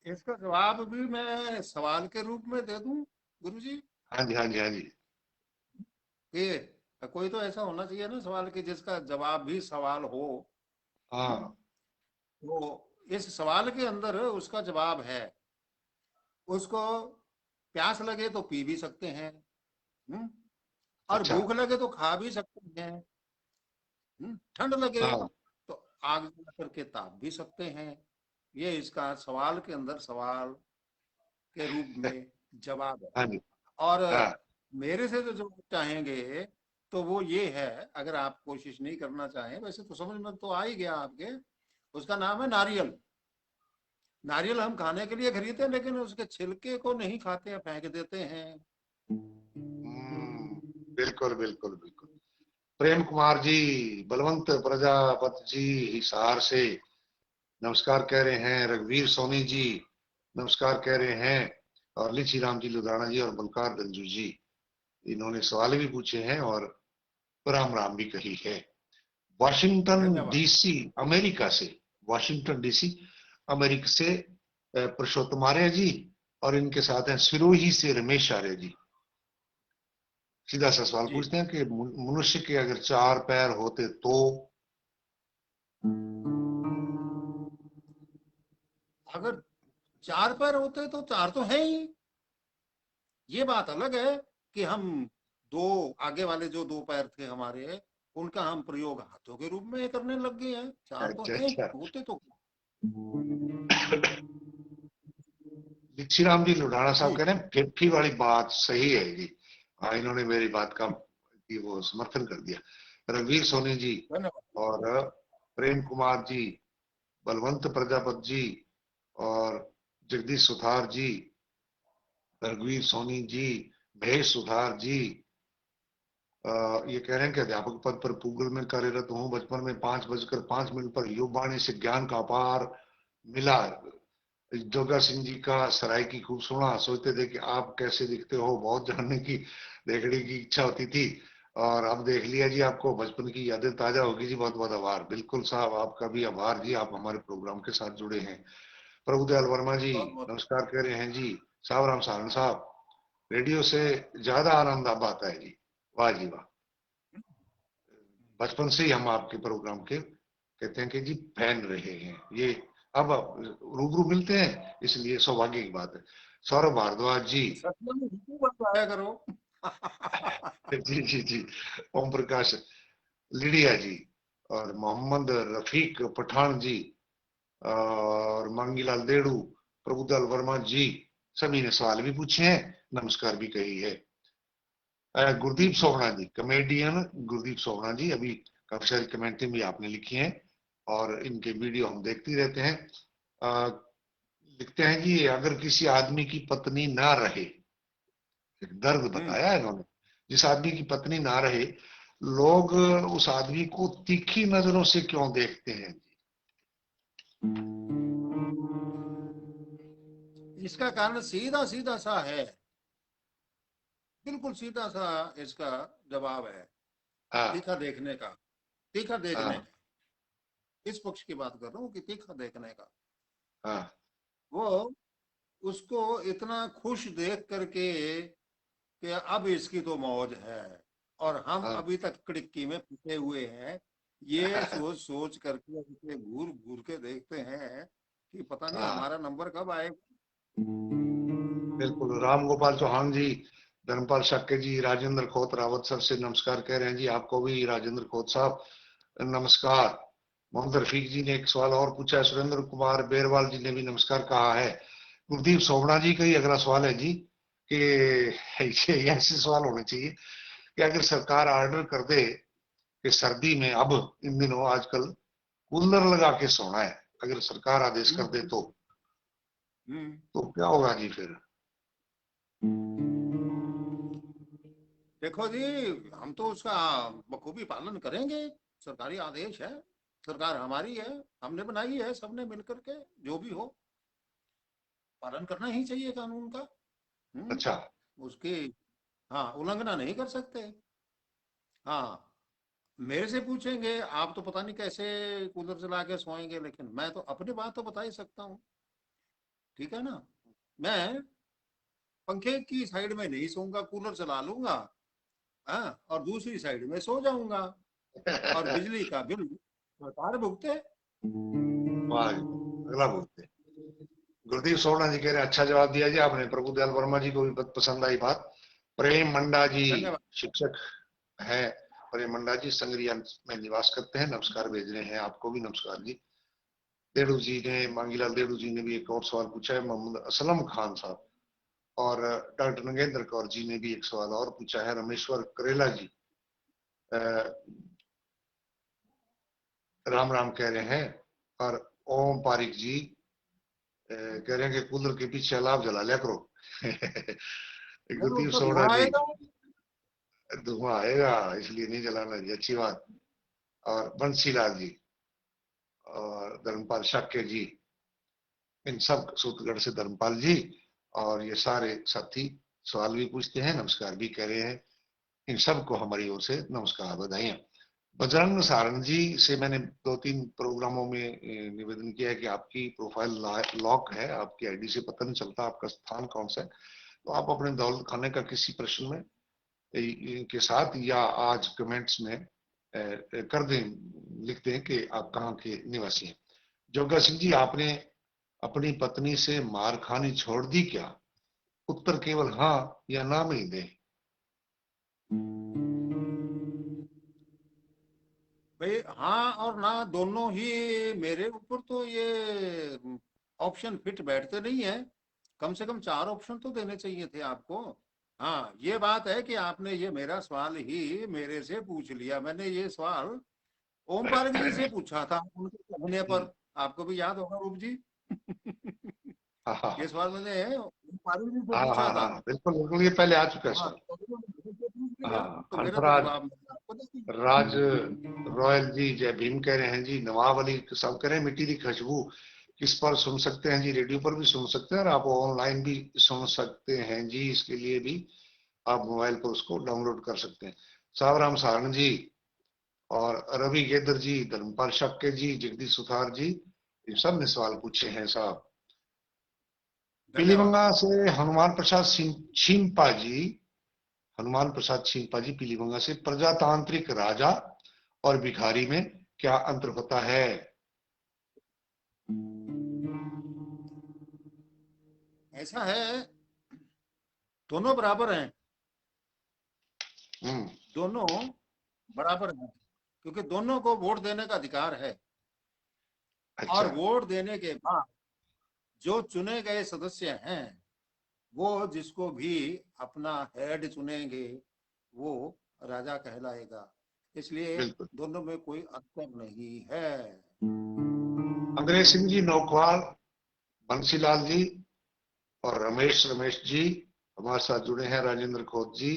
C: इसका जवाब भी मैं सवाल के रूप में दे दूं गुरुजी,
B: हाँ जी, हाँ जी, हाँ जी।
C: कि कोई तो ऐसा होना चाहिए ना सवाल के जिसका जवाब भी सवाल हो। हम्म,
B: हाँ।
C: तो इस सवाल के अंदर उसका जवाब है। उसको प्यास लगे तो पी भी सकते हैं, हम्म, और
B: अच्छा।
C: भूख लगे तो खा भी सकते हैं। ठंड लगे
B: हाँ
C: तो आग जला करके ताप भी सकते हैं। ये इसका सवाल के अंदर सवाल के रूप में जवाब है।
B: हाँ जी।
C: और
B: हाँ
C: मेरे से जो जवाब चाहेंगे तो वो ये है, अगर आप कोशिश नहीं करना चाहें, वैसे तो समझ में तो आ ही गया आपके, उसका नाम है नारियल। नारियल हम खाने के लिए खरीदते हैं, लेकिन उसके छिलके को नहीं खाते हैं, फेंक देते हैं।
B: बिल्कुल बिल्कुल बिल्कुल। प्रेम कुमार जी, बलवंत प्रजापति जी हिसार से नमस्कार कह रहे हैं। रघुवीर सोनी जी नमस्कार कह रहे हैं। और लिची राम जी लुधियाना जी और बलकार गंजू जी, इन्होंने सवाल भी पूछे हैं और राम राम भी कही है। वॉशिंगटन
C: धन्यवाद।
B: डीसी अमेरिका से, वॉशिंगटन डीसी अमेरिका से पुरुषोत्तम आर्य जी, और इनके साथ हैं सिरोही से रमेश आर्य जी। सीधा सा सवाल
C: जी,
B: पूछते हैं कि मनुष्य के अगर 4 पैर होते तो।
C: अगर 4 पैर होते तो 4 तो है ही। ये बात अलग है कि हम दो, आगे वाले जो 2 पैर थे हमारे, उनका हम प्रयोग हाथों के रूप में करने लग गए हैं। 4 तो
B: अच्छा
C: है,
B: अच्छा।
C: होते तो।
B: दीक्षीराम जी लुधियाना साहब
C: जी,
B: कह रहे हैं फिफ्टी वाली बात सही है जी। हाँ, इन्होंने मेरी बात का की वो समर्थन कर दिया। रघुवीर सोनी जी
C: धन्यवाद।
B: और प्रेम कुमार जी, बलवंत प्रजापति जी और जगदीश सुथार जी, रघुवीर सोनी जी, महेश सुथार जी ये कह रहे हैं कि अध्यापक पद पर गूगल में कार्यरत हूँ। बचपन में 5:05 पर युववाणी से ज्ञान का अपार मिला। जोगा सिंह जी का सराय की खूब सुना, सोचते थे कि आप कैसे दिखते हो, बहुत जानने की देखने की इच्छा होती थी। और अब देख लिया जी, आपको बचपन की यादें ताजा होगी जी। बहुत बहुत आभार। बिल्कुल साहब, आपका भी आभार जी, आप हमारे प्रोग्राम के साथ जुड़े हैं। प्रभुदयाल वर्मा जी
C: बहुत बहुत
B: नमस्कार कह रहे हैं जी। साहब राम सारण साहब, रेडियो से ज्यादा आनंद अब आता है जी। वाह जी वाह। बचपन से ही हम आपके प्रोग्राम के कहते हैं कि जी फैन रहे हैं। ये अब रूबरू मिलते हैं, इसलिए सौभाग्य की बात है। सौरभ भारद्वाज जी
C: सच में हिंदू बन जाया करो।
B: जी जी जी, ओम प्रकाश लिडिया जी और मोहम्मद रफीक पठान जी और मांगीलाल देड़ू, प्रभुदयाल वर्मा जी, सभी ने सवाल भी पूछे हैं, नमस्कार भी कही है। गुरदीप सोहना जी, कमेडियन गुरदीप सोहना जी, अभी काफी सारी कमेंटें भी आपने लिखी हैं और इनके वीडियो हम देखते रहते हैं। लिखते हैं कि अगर किसी आदमी की पत्नी ना रहे, एक दर्द
C: हम्म
B: बताया है इन्होंने, जिस आदमी की पत्नी ना रहे, लोग उस आदमी को तीखी नजरों से क्यों देखते हैं।
C: इसका कारण सीधा सीधा सा है, बिल्कुल सीधा सा इसका जवाब है।
B: हाँ
C: तीखा देखने का, तीखा देखने
B: हाँ
C: का। इस पक्ष की बात कर रहा हूँ कि तीखा देखने का।
B: हाँ
C: वो उसको इतना खुश देख करके कि अब इसकी तो मौज है, और हम
B: हाँ
C: अभी तक कड़िक्की में फंसे हुए हैं। ये सोच सोच करके उसे घूर घूर के देखते हैं कि पता नहीं
B: हाँ
C: हमारा नंबर कब आएगा।
B: बिल्कुल। राम गोपाल चौहान जी, धर्मपाल शक्के जी, राजेंद्र खोत रावत सर से नमस्कार कह रहे हैं जी। आपको भी राजेंद्र खोत साहब नमस्कार। मोहम्मद रफीक जी ने एक सवाल और पूछा है। सुरेंद्र कुमार बेरवाल जी ने भी नमस्कार कहा है। गुरदीप सोमना जी का ही अगला सवाल है जी कि ये ऐसे सवाल होने चाहिए कि अगर सरकार ऑर्डर कर दे कि सर्दी में अब इन दिनों आजकल कूलर लगा के सोना है, अगर सरकार आदेश कर दे
C: हम्म हम्म।
B: तो क्या होगा जी फिर।
C: देखो जी, हम तो उसका बखूबी पालन करेंगे। सरकारी आदेश है, सरकार हमारी है, हमने बनाई है, सबने मिलकर के, जो भी हो पालन करना ही चाहिए कानून का। हम्म
B: अच्छा।
C: उसकी, हाँ, उल्लंघना नहीं कर सकते। हाँ, मेरे से पूछेंगे आप तो पता नहीं कैसे कूलर चला के सोएंगे, लेकिन मैं तो अपनी बात तो बता ही सकता हूँ। ठीक है ना? मैं पंखे की साइड में नहीं सोऊंगा, कूलर चला लूंगा। हाँ, और दूसरी साइड में सो जाऊंगा, और बिजली का बिल सरकार भुगते।
B: वाह जी वाह। अगला बोलते हैं। गुरदीप सोना जी कह रहे हैं अच्छा जवाब दिया जी आपने। प्रभुदयाल वर्मा जी को भी बहुत पसंद आई बात। प्रेम मंडा जी
C: धन्यवाद।
B: शिक्षक है, प्रेम मंडा जी संगरिया में निवास करते हैं, नमस्कार भेज रहे हैं, आपको भी नमस्कार जी। देड़ू जी ने, मांगीलाल देड़ू जी ने भी एक और सवाल पूछा है, मोहम्मद असलम खान साहब। और डॉक्टर नगेंद्र कौर जी ने भी एक सवाल और पूछा है, रमेश्वर करेला जी राम राम कह रहे हैं। और ओम पारिक जी कह रहे हैं कि कूलर के पीछे अलाव जला लिया करो।
C: अरे
B: गुरदीप
C: उसका
B: सोवड़ा
C: धुआं
B: जी,
C: आएगा।
B: धुआं आएगा इसलिए नहीं जलाना जी, अच्छी बात। और बंसीलाल जी और धर्मपाल शाक्य जी, इन सब, सूतगढ़ से धर्मपाल जी, और ये सारे साथी सवाल भी पूछते हैं, नमस्कार भी कह रहे हैं। इन सबको हमारी ओर से नमस्कार, बधाइयां। बजरंग सारण जी से मैंने 2-3 प्रोग्रामों में निवेदन किया है कि आपकी प्रोफाइल लॉक है, आपकी आईडी से पता नहीं चलता आपका स्थान कौन सा है। तो आप अपने दौलत खाने का किसी प्रश्न में के साथ या आज कमेंट्स में कर दें, लिख दें कि आप कहाँ के निवासी हैं। जोगा सिंह जी, आपने अपनी पत्नी से मार खानी छोड़ दी क्या? उत्तर केवल हाँ या ना में ही दें।
C: भाई हाँ और ना दोनों ही मेरे ऊपर तो ये ऑप्शन फिट बैठते नहीं है। कम से कम 4 ऑप्शन तो देने चाहिए थे आपको। हाँ ये बात है कि आपने ये मेरा सवाल ही मेरे से पूछ लिया। मैंने ये सवाल ओम पारक जी से पूछा था उनके कहने पर। आपको भी याद होगा रूप जी।
B: हाँ हाँ
C: ये सवाल मैंने ओम पारक जी से
B: हाँ
C: पूछा
B: हाँ
C: था।
B: हाँ, बिल्कुल बिल्कुल, ये पहले आ चुका है
C: हाँ
B: सर।
C: तो उन्होंने मुझसे पूछ लिया,
B: हाँ,
C: तो मेरा तो
B: हंसराज
C: जवाब मैंने आपको दे दिया।
B: राज रॉयल जी जय भीम कह रहे हैं जी। नवाब अली साहब कह रहे हैं मिट्टी की खुशबू किस पर सुन सकते हैं जी? रेडियो पर भी सुन सकते हैं और आप ऑनलाइन भी सुन सकते हैं जी। इसके लिए भी आप मोबाइल पर उसको डाउनलोड कर सकते हैं। सावराम सारण जी और रवि गेदर जी, धर्मपाल शक्के जी, जगदीश सुथार जी, इन सब ने सवाल पूछे हैं साहब।
C: धन्यवाद।
B: पीलीबंगा से हनुमान प्रसाद सिंह छिंपा जी, हनुमान प्रसाद छिंपा जी पीलीबंगा से, प्रजातांत्रिक राजा और भिखारी में क्या अंतर होता है?
C: ऐसा है, दोनों बराबर हैं।
B: हम्म।
C: दोनों बराबर हैं क्योंकि दोनों को वोट देने का अधिकार है। और
B: अच्छा।
C: वोट देने के बाद जो चुने गए सदस्य हैं वो जिसको भी अपना हेड चुनेंगे वो राजा कहलाएगा। इसलिए
B: बिल्कुल।
C: दोनों में कोई अंतर नहीं है।
B: अंग्रेज सिंह जी नौखवाल, बंसीलाल जी और रमेश जी हमारे साथ जुड़े हैं। राजेंद्र खोत जी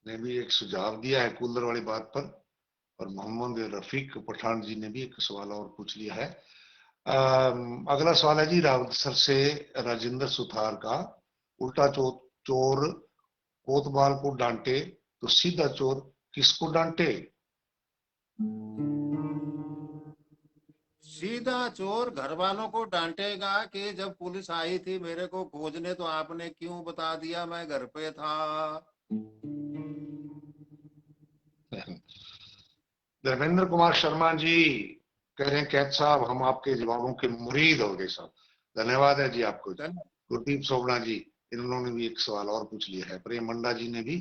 B: ने भी एक सुझाव दिया है कूलर वाली बात पर। और मोहम्मद रफीक पठान जी ने भी एक सवाल और पूछ लिया है। अगला सवाल है जी रावतसर से राजेंद्र सुथार का। उल्टा चोर कोतवाल को डांटे तो सीधा चोर किसको डांटे?
C: सीधा चोर घर वालों को डांटेगा कि जब पुलिस आई थी मेरे को खोजने तो आपने क्यों बता दिया मैं घर पे था।
B: धर्मेंद्र कुमार शर्मा जी कह रहे हैं कैद साहब हम आपके जवाबों के मुरीद हो गए साहब। धन्यवाद है जी आपको जी।
C: धन्यवाद।
B: गुरदीप सोवड़ा जी, इन्होंने भी एक सवाल और पूछ लिया है। प्रेम मंडा जी ने भी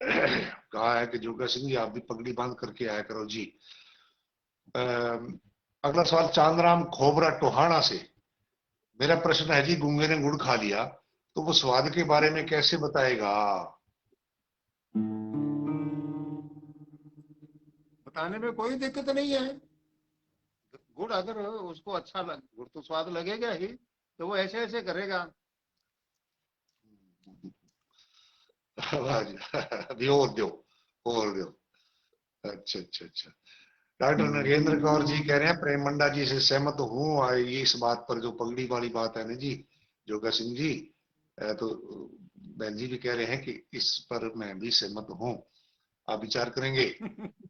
B: कहा है कि जोगा सिंह जी आप भी पगड़ी बांध करके आया करो जी। अगला सवाल चांदराम खोबरा टोहाना से। मेरा प्रश्न है जी, गूंगे ने गुड़ खा लिया तो वो स्वाद के बारे में कैसे बताएगा?
C: बताने में कोई दिक्कत नहीं है। गुड़ अगर उसको अच्छा लग, गुड़ तो स्वाद लगेगा ही तो वो ऐसे ऐसे करेगा।
B: अभी और दो। अच्छा अच्छा अच्छा। डॉक्टर नगेंद्र कौर जी कह रहे हैं प्रेम मंडा जी से सहमत हूँ। ये इस बात पर जो पगड़ी वाली बात है ना जी, जोगा सिंह जी, तो बहन जी भी कह रहे हैं कि इस पर मैं भी सहमत हूँ। आप विचार करेंगे।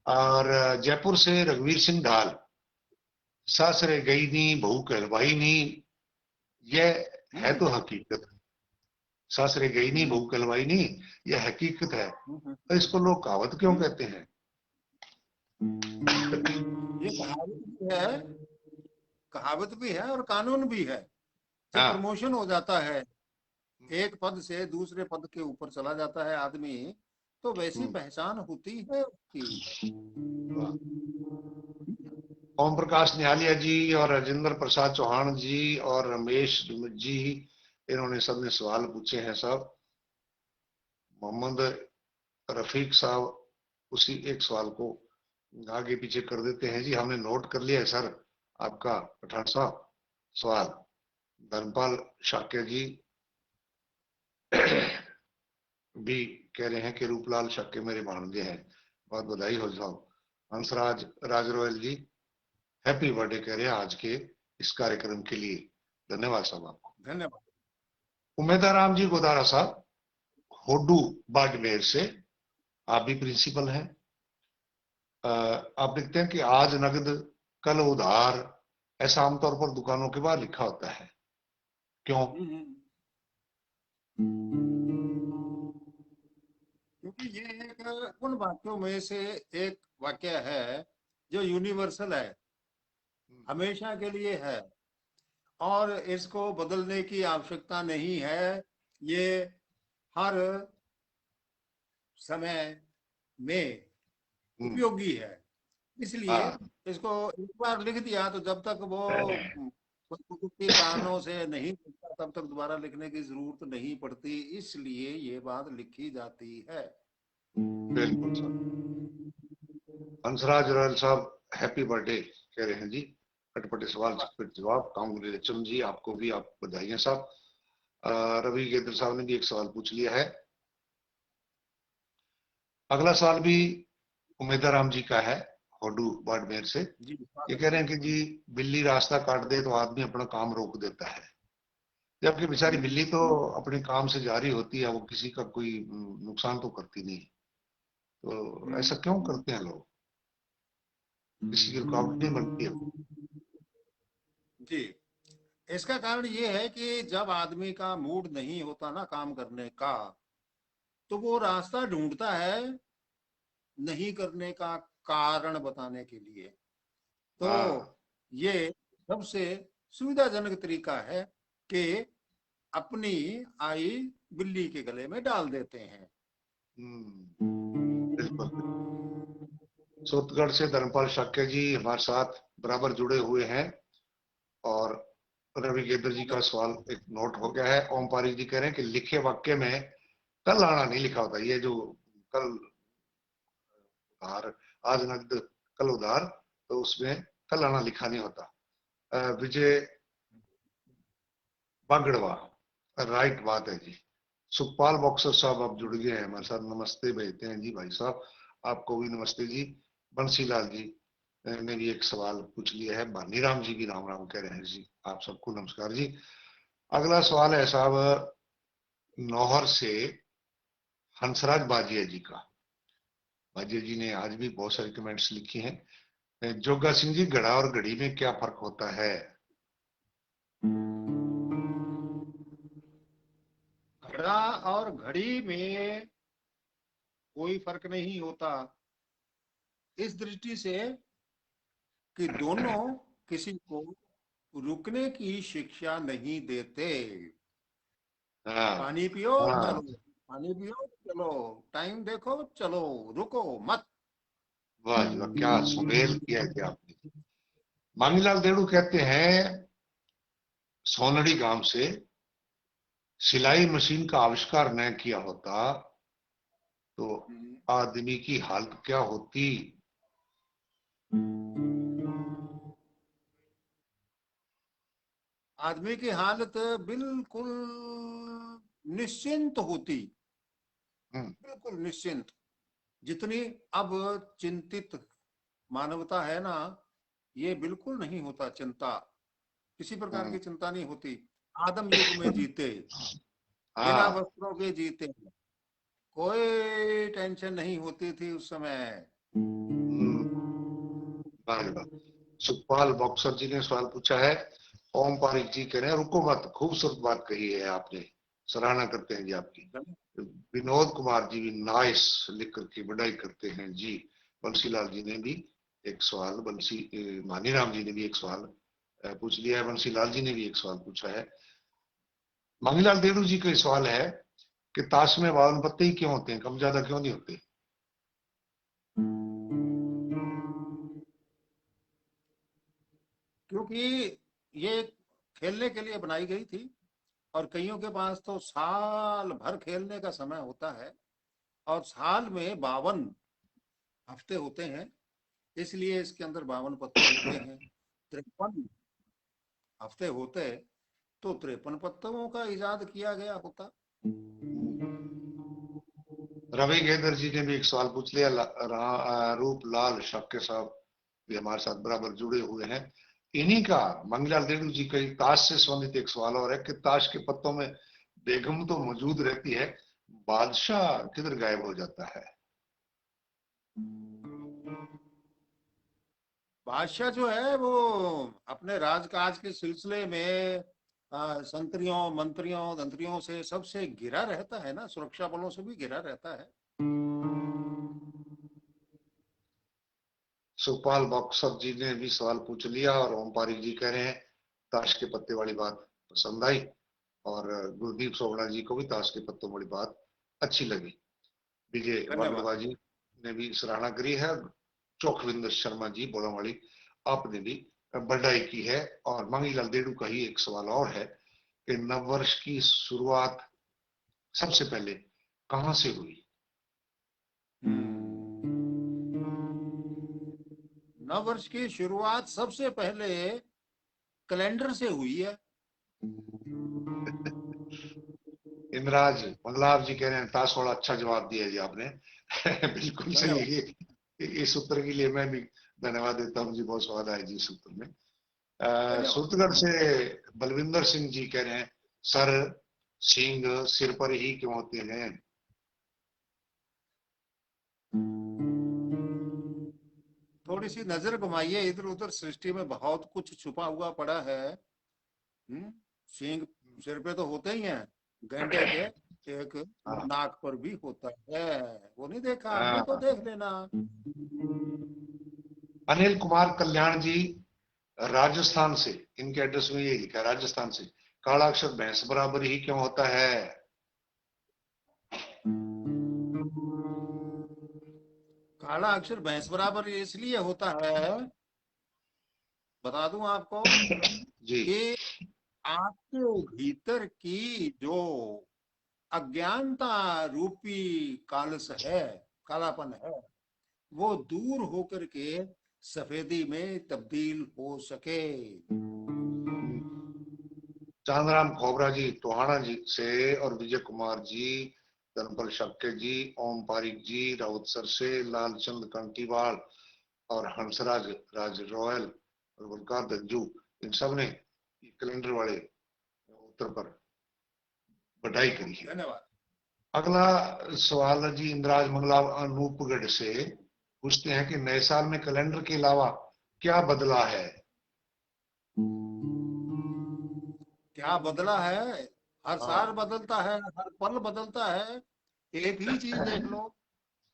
B: और जयपुर से रघुवीर सिंह ढाल, सासरे गई नी बहू कहलवाई नी, यह है तो हकीकत। सासरे गई नी बहू कहलवाई नी, यह हकीकत है, तो इसको लोग कहावत क्यों कहते हैं?
C: ये कहावत भी है, कहावत भी है और कानून भी है। जब
B: हाँ।
C: प्रमोशन हो जाता है, एक पद से दूसरे पद के ऊपर चला जाता है आदमी, तो वैसी पहचान होती है उसकी।
B: ओम प्रकाश निहालिया जी और राजेंद्र प्रसाद चौहान जी और रमेश जी, इन्होंने सबने सवाल पूछे हैं सब। मोहम्मद रफीक साहब उसी एक सवाल को आगे पीछे कर देते हैं जी। हमने नोट कर लिया है सर आपका पठान साहब सवाल। धर्मपाल शाक्य जी भी कह रहे हैं कि रूपलाल शाक्य मेरे भांजे हैं, बहुत बधाई हो जाओ। हंसराज राज रोयल जी हैप्पी बर्थडे कह रहे हैं आज के इस कार्यक्रम के लिए। धन्यवाद साहब आपको।
C: धन्यवाद।
B: उमेदाराम जी गोदारा साहब होडू बाड़मेर से, आप भी प्रिंसिपल हैं। आप लिखते हैं कि आज नगद कल उधार, ऐसा आमतौर पर दुकानों के बाहर लिखा होता है, क्यों?
C: क्योंकि ये एक उन वाक्यों में से एक वाक्य है जो यूनिवर्सल है, हमेशा के लिए है, और इसको बदलने की आवश्यकता नहीं है। ये हर समय में उपयोगी है, इसलिए
B: हाँ,
C: इसको एक बार लिख दिया तो जब तक वो कुछ कारणों से नहीं लिखता तब तक दोबारा लिखने की जरूरत नहीं पड़ती, इसलिए ये बात लिखी जाती है।
B: बिल्कुल सर। हंसराज रॉयल साहब हैप्पी बर्थडे कह रहे हैं जी। कटपटे सवाल पर जवाब, कांग्रेचुलेशन जी, आपको भी आप बधाई साहब। रवि गेंद्र साहब ने भी एक सवाल पूछ लिया है। अगला सवाल भी उमेदाराम जी का है, होडू बाड़मेर से।
C: जी,
B: ये कह रहे हैं कि जी बिल्ली रास्ता काट दे तो आदमी अपना काम रोक देता है, जबकि बेचारी बिल्ली तो अपने काम से जारी होती है, वो किसी का कोई नुकसान तो करती नहीं। तो ऐसा क्यों करते हैं लोग? किसी की रुकावट नहीं बनती है।
C: जी, इसका कारण ये है कि जब आदमी का मूड नहीं होता ना काम करने का, तो वो रास्ता ढूंढता है नहीं करने का कारण बताने के लिए। तो
B: हाँ,
C: ये सबसे सुविधाजनक तरीका है कि अपनी आई बिल्ली के गले में डाल देते हैं।
B: बिल्कुल। सूतगढ़ से धर्मपाल शाक्य जी हमारे साथ बराबर जुड़े हुए हैं। और रवि गेंद्र जी का सवाल एक नोट हो गया है। ओम पारिक जी कह रहे हैं कि लिखे वाक्य में कल आना नहीं लिखा होता, ये जो कल उधार, आज नकद कल उधार, तो उसमें कल आना लिखा नहीं होता। विजय बागड़वा, राइट बात है जी। सुखपाल बॉक्सर साहब आप जुड़ गए हैं हमारे साथ, नमस्ते भेजते हैं जी भाई साहब, आपको भी नमस्ते जी। बंसीलाल जी ने भी एक सवाल पूछ लिया है। बानीराम जी भी राम राम कह रहे हैं जी, आप सबको नमस्कार जी। अगला सवाल है साहब नौहर से हंसराज बाजिया जी का। बाजिया जी ने आज भी बहुत सारे कमेंट्स लिखे हैं। जोगा सिंह जी, घड़ा और घड़ी में क्या फर्क होता है?
C: घड़ा और घड़ी में कोई फर्क नहीं होता, इस दृष्टि से कि दोनों किसी को रुकने की शिक्षा नहीं देते।
B: हाँ,
C: पानी पियो चलो,
B: हाँ,
C: पानी पियो चलो, टाइम देखो चलो, रुको मत।
B: वाह जी वाह, क्या सुमेल किया है आपने। मांगीलाल देड़ू कहते हैं सोनड़ी गांव से, सिलाई मशीन का आविष्कार न किया होता तो आदमी की हालत क्या होती?
C: आदमी की हालत बिल्कुल निश्चिंत होती,
B: हम्म,
C: बिल्कुल निश्चिंत। जितनी अब चिंतित मानवता है ना, ये बिल्कुल नहीं होता चिंता, किसी प्रकार
B: हम्म,
C: की चिंता नहीं होती। आदम युग में जीते, बिना
B: हाँ,
C: वस्त्रों के जीते, कोई टेंशन नहीं होती थी उस समय।
B: वाह जी वाह। सुखपाल बॉक्सर जी ने सवाल पूछा है। ओम पारिक जी कह रहे हैं रुको मत, खूबसूरत बात कही है आपने, सराहना करते हैं जी आपकी। विनोद कुमार जी भी नाइस लिख करके बधाई करते हैं जी। बंसीलाल जी ने भी एक सवाल, मानीराम जी ने भी एक सवाल पूछ लिया है। बंसीलाल जी ने भी एक सवाल पूछा है। मांगीलाल देड़ू जी का सवाल है कि ताश में 52 पत्ते ही क्यों होते हैं, कम ज्यादा क्यों नहीं होते?
C: क्योंकि ये खेलने के लिए बनाई गई थी, और कईयों के पास तो साल भर खेलने का समय होता है, और साल में 52 हफ्ते होते हैं, इसलिए इसके अंदर 52 पत्ते होते हैं। 53 हफ्ते होते तो 53 पत्तों का इजाद किया गया होता।
B: रवि गेदर जी ने भी एक सवाल पूछ लिया। रूप लाल शक्के साहब भी हमारे साथ बराबर जुड़े हुए हैं। इन्हीं का मंगलाल देडू जी का ताश से संबंधित एक सवाल और है कि ताश के पत्तों में बेगम तो मौजूद रहती है, बादशाह किधर गायब हो जाता है?
C: बादशाह जो है वो अपने राजकाज के सिलसिले में संतरियों मंत्रियों तंत्रियों से सबसे घिरा रहता है ना, सुरक्षा बलों से भी घिरा रहता है।
B: सुखपाल बॉक्सर जी ने भी सवाल पूछ लिया और ओम पारिक जी कह रहे हैं ताश के पत्ते वाली बात पसंद आई, और गुरदीप सोगड़ा जी को भी ताश के पत्तों वाली बात अच्छी लगी। विजय
C: धन्यवाद।
B: वागड़वा जी ने भी सराहना करी है। चौखविंदर शर्मा जी बोलावाली, आपने भी बधाई की है। और मांगीलाल देडू का ही एक सवाल और है कि नववर्ष की शुरुआत सबसे पहले कहां से हुई?
C: नव वर्ष की शुरुआत सबसे पहले कैलेंडर से हुई है।
B: इंद्राज मंगलाव जी कह रहे हैं ताश वाला अच्छा जवाब दिया जी आपने। बिल्कुल सही
C: धन्यवाद।
B: है। इस उत्तर के लिए मैं भी धन्यवाद देता हूँ जी, बहुत स्वाद आया जी इस उत्तर में।
C: धन्यवाद।
B: सूरतगढ़ से बलविंदर सिंह जी कह रहे हैं सर सिंह सिर पर ही क्यों होते हैं?
C: थोड़ी सी नजर घुमाइए इधर उधर, सृष्टि में बहुत कुछ छुपा हुआ पड़ा है। सींग सिर पे तो होते ही हैं, गैंडे के एक
B: हाँ
C: नाक पर भी होता है। वो नहीं देखा आपने तो
B: हाँ।
C: देख लेना।
B: अनिल कुमार कल्याण जी राजस्थान से, इनके एड्रेस में ये लिखा है राजस्थान से, काला अक्षर भैंस बराबर ही क्यों होता है?
C: काला अक्षर भैंस बराबर इसलिए होता है, बता दूं आपको,
B: जी।
C: कि आपके भीतर की जो अज्ञानता रूपी कालस है, कालापन है, वो दूर होकर के सफेदी में तब्दील हो सके।
B: चांदराम खोबरा जी टोहाना जी से, और विजय कुमार जी, धनपल शक्के जी, ओम पारिक जी राउतसर से, लालचंद कंटीवाल और हंसराज राज रॉयल और गुलकार दंजू, इन सब ने कैलेंडर वाले उत्तर पर बधाई करी है।
C: धन्यवाद।
B: अगला सवाल है जी इंद्राज मंगला अनूपगढ़ से, पूछते हैं कि नए साल में कैलेंडर के अलावा क्या बदला है?
C: क्या बदला है? हर साल
B: हाँ
C: बदलता है, हर पल बदलता है। एक ही चीज देख लो,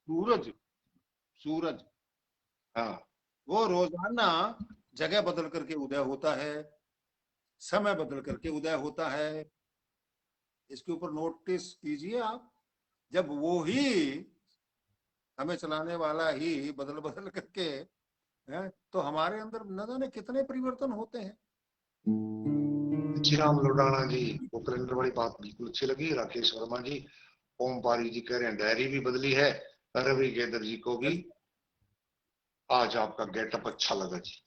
C: सूरज। सूरज
B: हाँ।
C: वो रोजाना जगह बदल करके उदय होता है, समय बदल करके उदय होता है। इसके ऊपर नोटिस कीजिए आप। जब वो ही हमें चलाने वाला ही बदल बदल करके है, तो हमारे अंदर न जाने कितने परिवर्तन होते हैं।
B: श्रीराम लोडाना जी को कैलेंडर वाली बात बिल्कुल अच्छी लगी। राकेश वर्मा जी, ओम पारी जी कह रहे हैं डायरी भी बदली है। रवि गेदर जी को भी आज आपका गेटअप अच्छा लगा जी।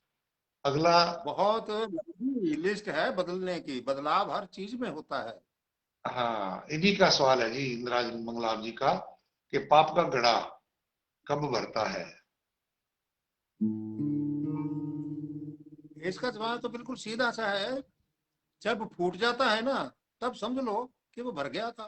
B: अगला,
C: बहुत लंबी लिस्ट है बदलने की, बदलाव हर चीज में होता है।
B: हाँ इन्हीं का सवाल है जी इंद्राज मंगलाव जी का, कि पाप का घड़ा कब भरता है?
C: इसका जवाब तो बिल्कुल सीधा सा है, जब फूट जाता है ना, तब समझ लो कि वो भर गया था।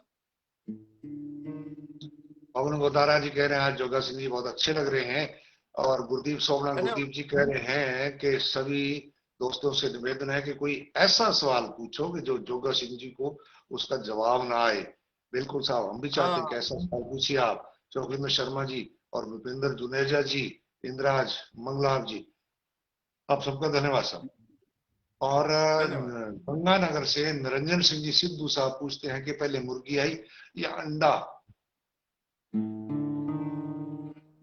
B: पवन गोदारा जी कह रहे हैं आज जोगा सिंह जी बहुत अच्छे लग रहे हैं। और गुरदीप सोमना
C: धन्यवाद।
B: गुरदीप जी कह रहे हैं कि सभी दोस्तों से निवेदन है कि कोई ऐसा सवाल पूछो कि जो जोगा सिंह जी को उसका जवाब ना आए। बिल्कुल साहब, हम भी चाहते हैं कि
C: हाँ।
B: ऐसा सवाल पूछिए आप। चौकिंदर शर्मा जी और भूपेंद्र जुनेजा जी, इंद्राज मंगलाव जी, आप सबका धन्यवाद साहब। और
C: धन्यवाद।
B: गंगानगर से निरंजन सिंह जी सिद्धू साहब पूछते हैं कि पहले मुर्गी आई या अंडा?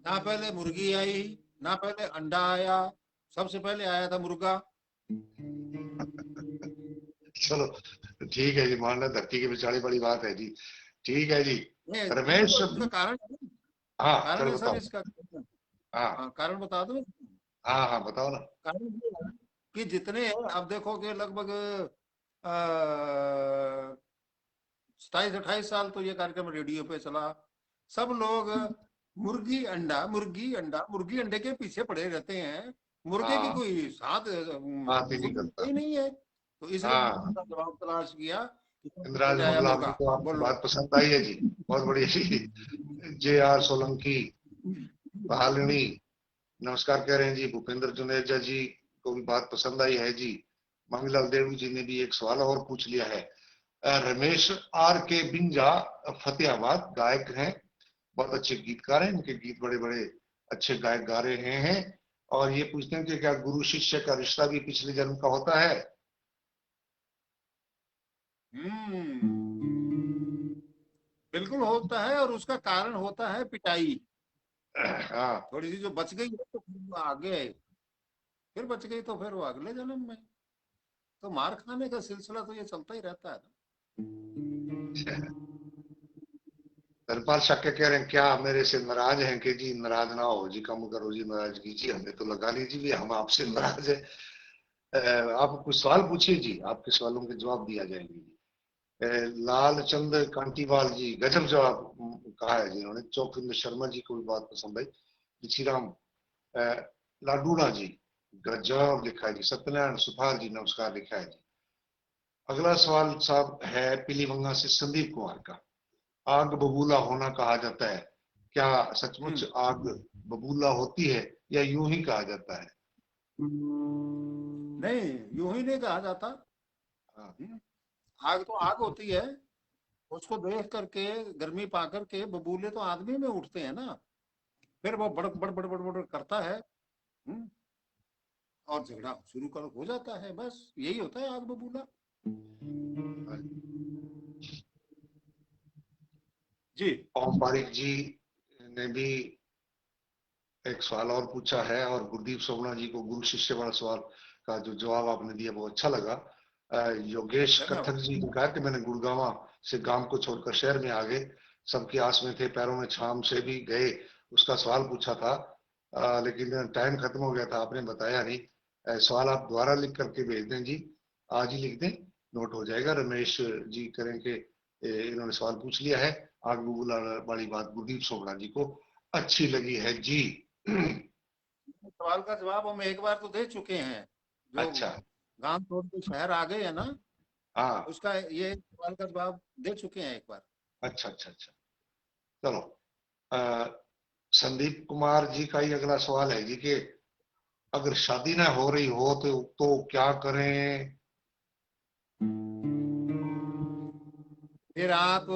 C: ना पहले मुर्गी आई, ना पहले अंडा आया, सबसे पहले आया था मुर्गा।
B: चलो ठीक है जी, मानना धरती के बिचारे बड़ी बात है जी। ठीक है जी।
C: नहीं,
B: रमेश,
C: इसका कारण है ना?
B: हाँ
C: कारण
B: चलो
C: है सर
B: बताओ।
C: इसका।
B: हाँ
C: हाँ, कारण बता दो।
B: हाँ हाँ बताओ ना।
C: कारण ये है कि जितने अब देखो कि लगभग 27-28 साल तो ये कार्यक्रम रेडियो पे चला। सब लोग मुर्गी अंडा, मुर्गी अंडा, मुर्गी अंडे के पीछे पड़े रहते हैं। मुर्गे की
B: हाँ,
C: कोई साथ
B: बात ही नहीं
C: खुद
B: करता।
C: ही नहीं है। तो इसलिए मैंने
B: हाँ,
C: इसका जवाब तलाश किया कि सबसे
B: इंद्राज
C: पहले आया
B: मंगला
C: मुर्गा।
B: आपको तो आपकी
C: बोलो।
B: बात पसंद आई है जी। बहुत बढ़िया जी। जे आर सोलंकी, बहालिनी नमस्कार कह रहे हैं जी। भूपेंद्र जुनेजा जी को भी बात पसंद आई है जी। मांगीलाल देवू जी ने भी एक सवाल और पूछ लिया है। रमेश आर के बिंजा, फतेहाबाद, गायक हैं, बहुत अच्छे गीतकार हैं, इनके गीत बड़े बड़े अच्छे गायक गा रहे हैं। और ये पूछते हैं कि क्या गुरु शिष्य का रिश्ता भी पिछले जन्म का होता है?
C: बिल्कुल होता है, और उसका कारण होता है पिटाई।
B: हाँ।
C: थोड़ी सी जो बच गई है तो फिर वो आगे, फिर बच गई तो फिर वो अगले जन्म में। तो मार खाने का सिलसिला तो ये चलता ही रहता है ना।
B: धर्मपाल शाक्य कह रहे हैं क्या मेरे से नाराज हैं? कि जी नाराज ना हो जी, कम करो जी नाराजगी जी, हमें तो लगा लीजिए भी हम आपसे नाराज है। आप कुछ सवाल पूछिए जी, आपके सवालों के जवाब दिया जाएंगे जी। लाल चंद कांटीवाल जी, गजब जवाब कहा है जिन्होंने। चौकिंद शर्मा जी को भी बात पसंद आई। ऋषिराम लाडूड़ा जी, गजब लिखा है जी। सत्यनारायण सुथार जी नमस्कार लिखा है जी। अगला सवाल साहब है पीलीभंगा से संदीप कुमार का। आग बबूला होना कहा जाता है, क्या सचमुच
C: हम्म
B: आग बबूला होती है या यूं ही कहा जाता है?
C: नहीं, यूं ही नहीं कहा जाता।
B: हाँ।
C: हम्म, आग तो आग होती है। उसको देख करके, गर्मी पा करके बबूले तो आदमी में उठते हैं ना। फिर वो बड़ बड़ बड़ बड़ बड़ करता है। हम्म, और झगड़ा शुरू कर हो जाता है। बस यही होता है आग बबूला। जी।
B: ओम पारिक जी ने भी एक सवाल और पूछा है, और गुरदीप सोमना जी को गुरु शिष्य वाला सवाल का जो जवाब आपने दिया वो अच्छा लगा। योगेश
C: धन्यवाद।
B: कथक जी ने कहा कि मैंने गुड़गांव से गांव को छोड़कर शहर में आ गए, सबकी आस में थे, पैरों में छाम से भी गए, उसका सवाल पूछा था। लेकिन टाइम खत्म हो गया था, आपने बताया नहीं। सवाल आप दोबारा लिख करके भेज दें जी, आज ही लिख दें, नोट हो जाएगा। रमेश जी करें कि इन्होंने सवाल पूछ लिया है। आग बबूला वाली बात गुरदीप सोमना जी को अच्छी लगी है जी।
C: सवाल का जवाब हम एक बार तो दे चुके हैं। जो
B: अच्छा।
C: गांव छोड़ के शहर आ गए है ना,
B: हाँ।
C: उसका ये सवाल का जवाब दे चुके हैं एक बार।
B: अच्छा अच्छा अच्छा। चलो। अ, संदीप कुमार जी का ही अगला सवाल है जी कि अगर शादी ना हो रही हो तो क्या करें?
C: फिर आप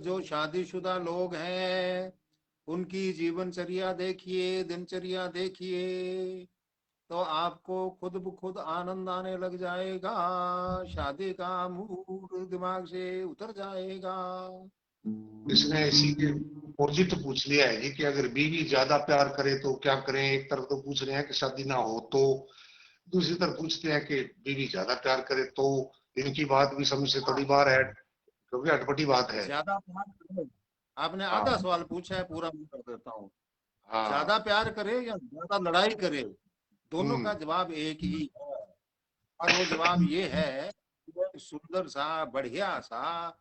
C: जो शादीशुदा लोग हैं, उनकी जीवनचर्या देखिए, दिनचर्या देखिए, तो आपको खुद ब खुद आनंद आने लग जाएगा। शादी का मूड दिमाग से उतर जाएगा।
B: इसने इसी के अपोजिट पूछ लिया है जी कि अगर बीवी ज्यादा प्यार करे तो क्या करें? एक तरफ तो पूछ रहे हैं कि शादी ना हो तो, दूसरी तरफ पूछते हैं कि बीवी ज्यादा प्यार करे तो। इनकी बात भी समझ से थोड़ी
C: हाँ,
B: बाहर है, क्योंकि अटपटी बात है।
C: ज्यादा प्यार करे। आपने आधा
B: हाँ
C: सवाल पूछा है, पूरा मैं कर देता हूँ। ज्यादा
B: हाँ।
C: प्यार करे या ज्यादा लड़ाई करे, दोनों का
B: हम्म।
C: जवाब एक ही है। और वो जवाब ये है कि एक सुंदर सा, बढ़िया सा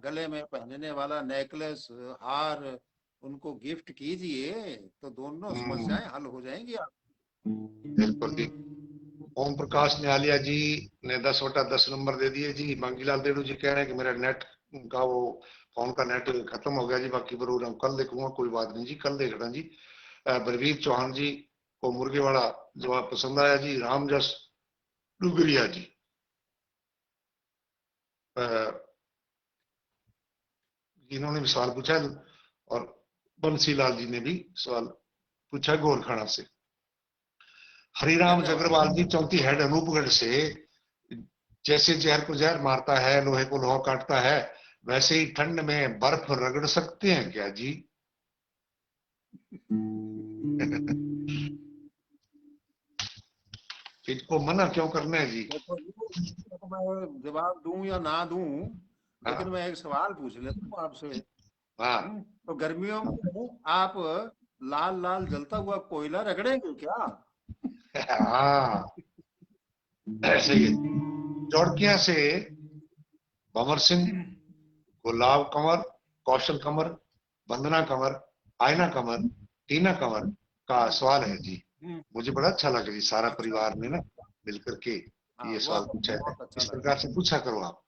C: गले में पहनने वाला नेकलेस, हार उनको गिफ्ट कीजिए, तो दोनों
B: हम्म।
C: समस्याएं हल हो जाएंगी आप।
B: बिल्कुल जी। ओम प्रकाश निहालिया जी ने 10/10 नंबर दे दिए जी। मांगीलाल देड़ू जी कह रहे हैं कि मेरा नेट का वो फोन का नेट खत्म हो गया जी, बाकी प्रोग्राम कल देखूंगा। कोई बात नहीं जी, कल देख रहा जी। बलवीर चौहान जी को मुर्गे वाला जवाब पसंद आया जी। रामजस डुगरिया जी, इन्होंने भी सवाल पूछा है, और बंसीलाल जी ने भी सवाल पूछा है गोरखाना से। हरिराम
C: धन्यवाद।
B: जगरवाल जी, चौथी हेड, अनूपगढ़ से, जैसे जहर को जहर मारता है, लोहे को लोहा काटता है, वैसे ही ठंड में बर्फ रगड़ सकते हैं क्या जी? इनको मना क्यों करना है जी?
C: देखो तो मैं जवाब दूं या ना दूं, लेकिन
B: हाँ
C: मैं एक सवाल पूछ लेता हूँ आपसे।
B: हाँ
C: तो गर्मियों में आप लाल लाल जलता हुआ कोयला रगड़ेंगे क्या?
B: हाँ, ऐसे ही जौड़किया से भंवर सिंह, गुलाब कंवर, कौशल कंवर, वंदना कंवर, आयना कंवर, टीना कंवर का सवाल है जी।
C: हम्म,
B: मुझे बड़ा अच्छा लगा जी, सारा
C: अच्छा
B: परिवार ने
C: अच्छा।
B: ना मिलकर के
C: हाँ,
B: ये
C: वह
B: सवाल पूछा है।
C: बहुत अच्छा
B: इस
C: लगा।
B: प्रकार से पूछा करो आप।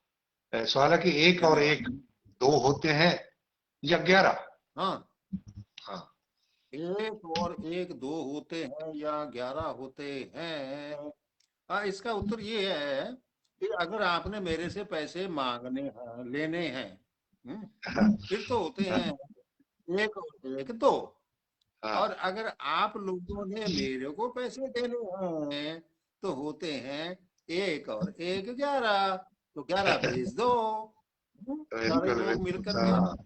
B: सवाल है कि एक और
C: धन्यवाद।
B: एक दो होते हैं या 11?
C: हाँ,
B: हाँ
C: एक और एक दो होते हैं या 11 होते हैं? हाँ, इसका उत्तर ये है कि अगर आपने मेरे से पैसे मांगने हैं, लेने हैं, हम्म, फिर तो होते हैं एक और एक दो।
B: हाँ,
C: और अगर आप लोगों ने मेरे को पैसे देने हैं तो होते हैं एक और एक 11। तो 11 भेज दो, सारे
B: बिल्कुल
C: लोग मिल
B: बिल्कुल।
C: करके।
B: हाँ,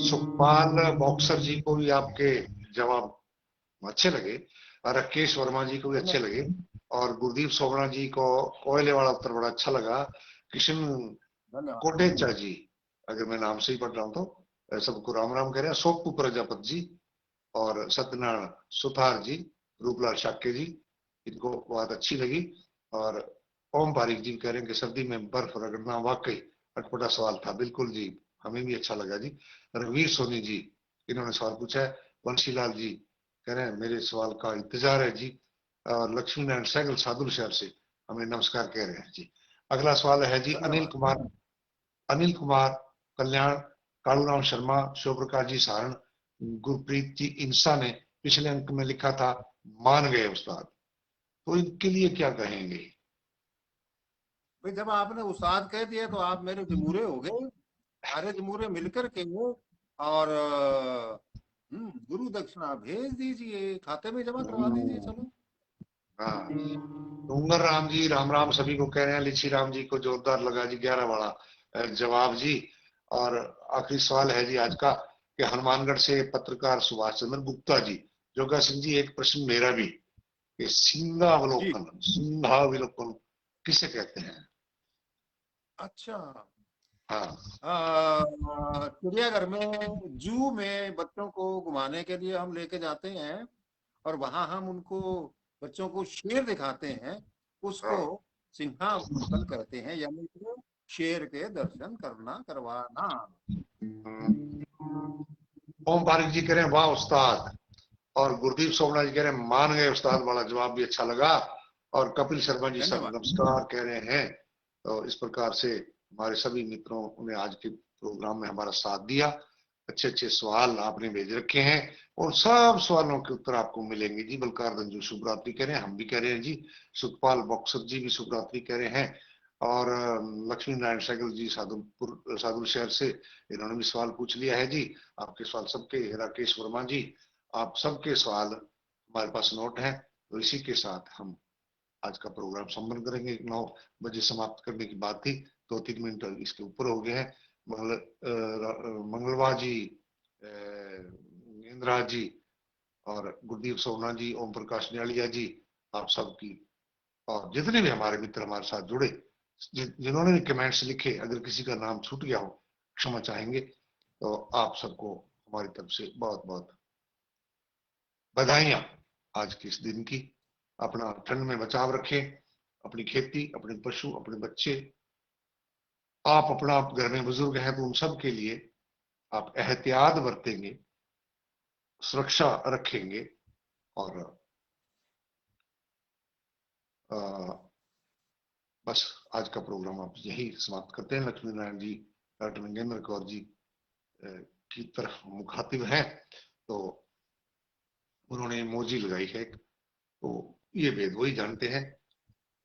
B: सुखपाल बॉक्सर जी को भी आपके जवाब अच्छे लगे, और राकेश वर्मा जी को भी अच्छे
C: धन्यवाद।
B: लगे, और गुरदीप सोमना जी को कोयले वाला उत्तर बड़ा अच्छा लगा। किशन
C: धन्यवाद।
B: कोटेचा जी, अगर मैं नाम से ही पढ़ रहा हूँ तो, सबको राम राम कह रहे हैं। सोपू प्रजापति जी और सत्यनारायण सुथार जी, रूपलाल शाक्य जी, इनको बात अच्छी लगी। और ओम पारिक जी कह रहे हैं कि सर्दी में बर्फ रगड़ना वाकई अटपटा सवाल था। बिल्कुल जी, हमें भी अच्छा लगा जी। रघुवीर सोनी जी, इन्होंने सवाल पूछा है। बंशीलाल जी कह रहे हैं मेरे सवाल का इंतजार है जी। और लक्ष्मी नारायण सैगल सादुल शहर से हमें नमस्कार कह रहे हैं जी। अगला सवाल है जी
C: धन्यवाद।
B: अनिल कुमार कल्याण, कालूराम शर्मा, शिव प्रकाश जी सारण, गुरप्रीत जी इंसा ने पिछले अंक में लिखा था मान गए उस्ताद। तो इनके लिए क्या कहेंगे?
C: भाई, जब आपने उस्ताद कह दिया तो आप मेरे जमूरे हो गए। सारे जमूरे मिलकर के वो, और गुरु दक्षिणा भेज दीजिए, खाते में जमा करवा दीजिए, चलो।
B: हाँ, डूंगर राम जी राम राम सभी को कह रहे हैं। लिच्छी राम जी को जोरदार लगा जी 11 वाला जवाब जी। और आखिरी सवाल है जी आज का, कि हनुमानगढ़ से पत्रकार सुभाष चंद्र गुप्ता जी। जोगा सिंह जी, एक प्रश्न मेरा भी, कि
C: जी।
B: सिंहावलोकन किसे कहते हैं?
C: अच्छा।
B: हाँ
C: चिड़ियाघर में, जू में बच्चों को घुमाने के लिए हम लेके जाते हैं, और वहां हम उनको, बच्चों को शेर दिखाते हैं। उसको
B: हाँ।
C: सिंहावलोकन कहते हैं, यानी कि शेर के दर्शन करना, करवाना।
B: ओम पारिक जी कह रहे हैं वाह उस्ताद, और गुरदीप सोमना जी कह रहे हैं मान गए उस्ताद, वाला जवाब भी अच्छा लगा। और कपिल शर्मा जी सब
C: धन्यवाद।
B: नमस्कार कह रहे हैं। तो इस प्रकार से हमारे सभी मित्रों ने आज के प्रोग्राम में हमारा साथ दिया। अच्छे अच्छे सवाल आपने भेज रखे हैं, और सब सवालों के उत्तर आपको मिलेंगे जी। बलकार रंजू शुभ रात्रि कह रहे हैं, हम भी कह रहे हैं जी। सुखपाल बॉक्सर जी भी शुभ रात्रि कह रहे हैं। और लक्ष्मी नारायण सैगल जी सादुलपुर सादुल शहर से, इन्होंने भी सवाल पूछ लिया है जी। आपके सवाल सबके, राकेश वर्मा जी, आप सबके सवाल हमारे पास नोट हैं। तो इसी के साथ हम आज का प्रोग्राम संपन्न करेंगे। 9 बजे समाप्त करने की बात थी, 2-3 मिनट इसके ऊपर हो गए हैं। मंगलवार जी, इंदिरा जी, और गुरदीप सोमना जी, ओम प्रकाश न्यालिया जी, आप सबकी, और जितने भी हमारे मित्र हमारे साथ जुड़े, जिन्होंने भी कमेंट्स लिखे, अगर किसी का नाम छूट गया हो क्षमा चाहेंगे। तो आप सबको हमारी तरफ से बहुत बहुत बधाइयां आज के इस दिन की। अपना ठंड में बचाव रखें, अपनी खेती, अपने पशु, अपने बच्चे, आप अपना, आप घर में बुजुर्ग हैं तो उन सब के लिए आप एहतियात बरतेंगे, सुरक्षा रखेंगे। और आ, बस आज का प्रोग्राम आप यही समाप्त करते हैं। लक्ष्मी नारायण जी डॉक्टर नंगेंद्र कौर जी की तरफ मुखातिब हैं, तो उन्होंने मोजी लगाई है, तो ये भेद वही जानते हैं।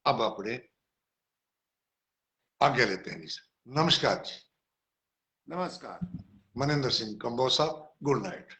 B: अब अपने आज्ञा लेते हैं जी। नमस्कार जी।
C: नमस्कार।
B: Manendra Singh Kambosa, good night.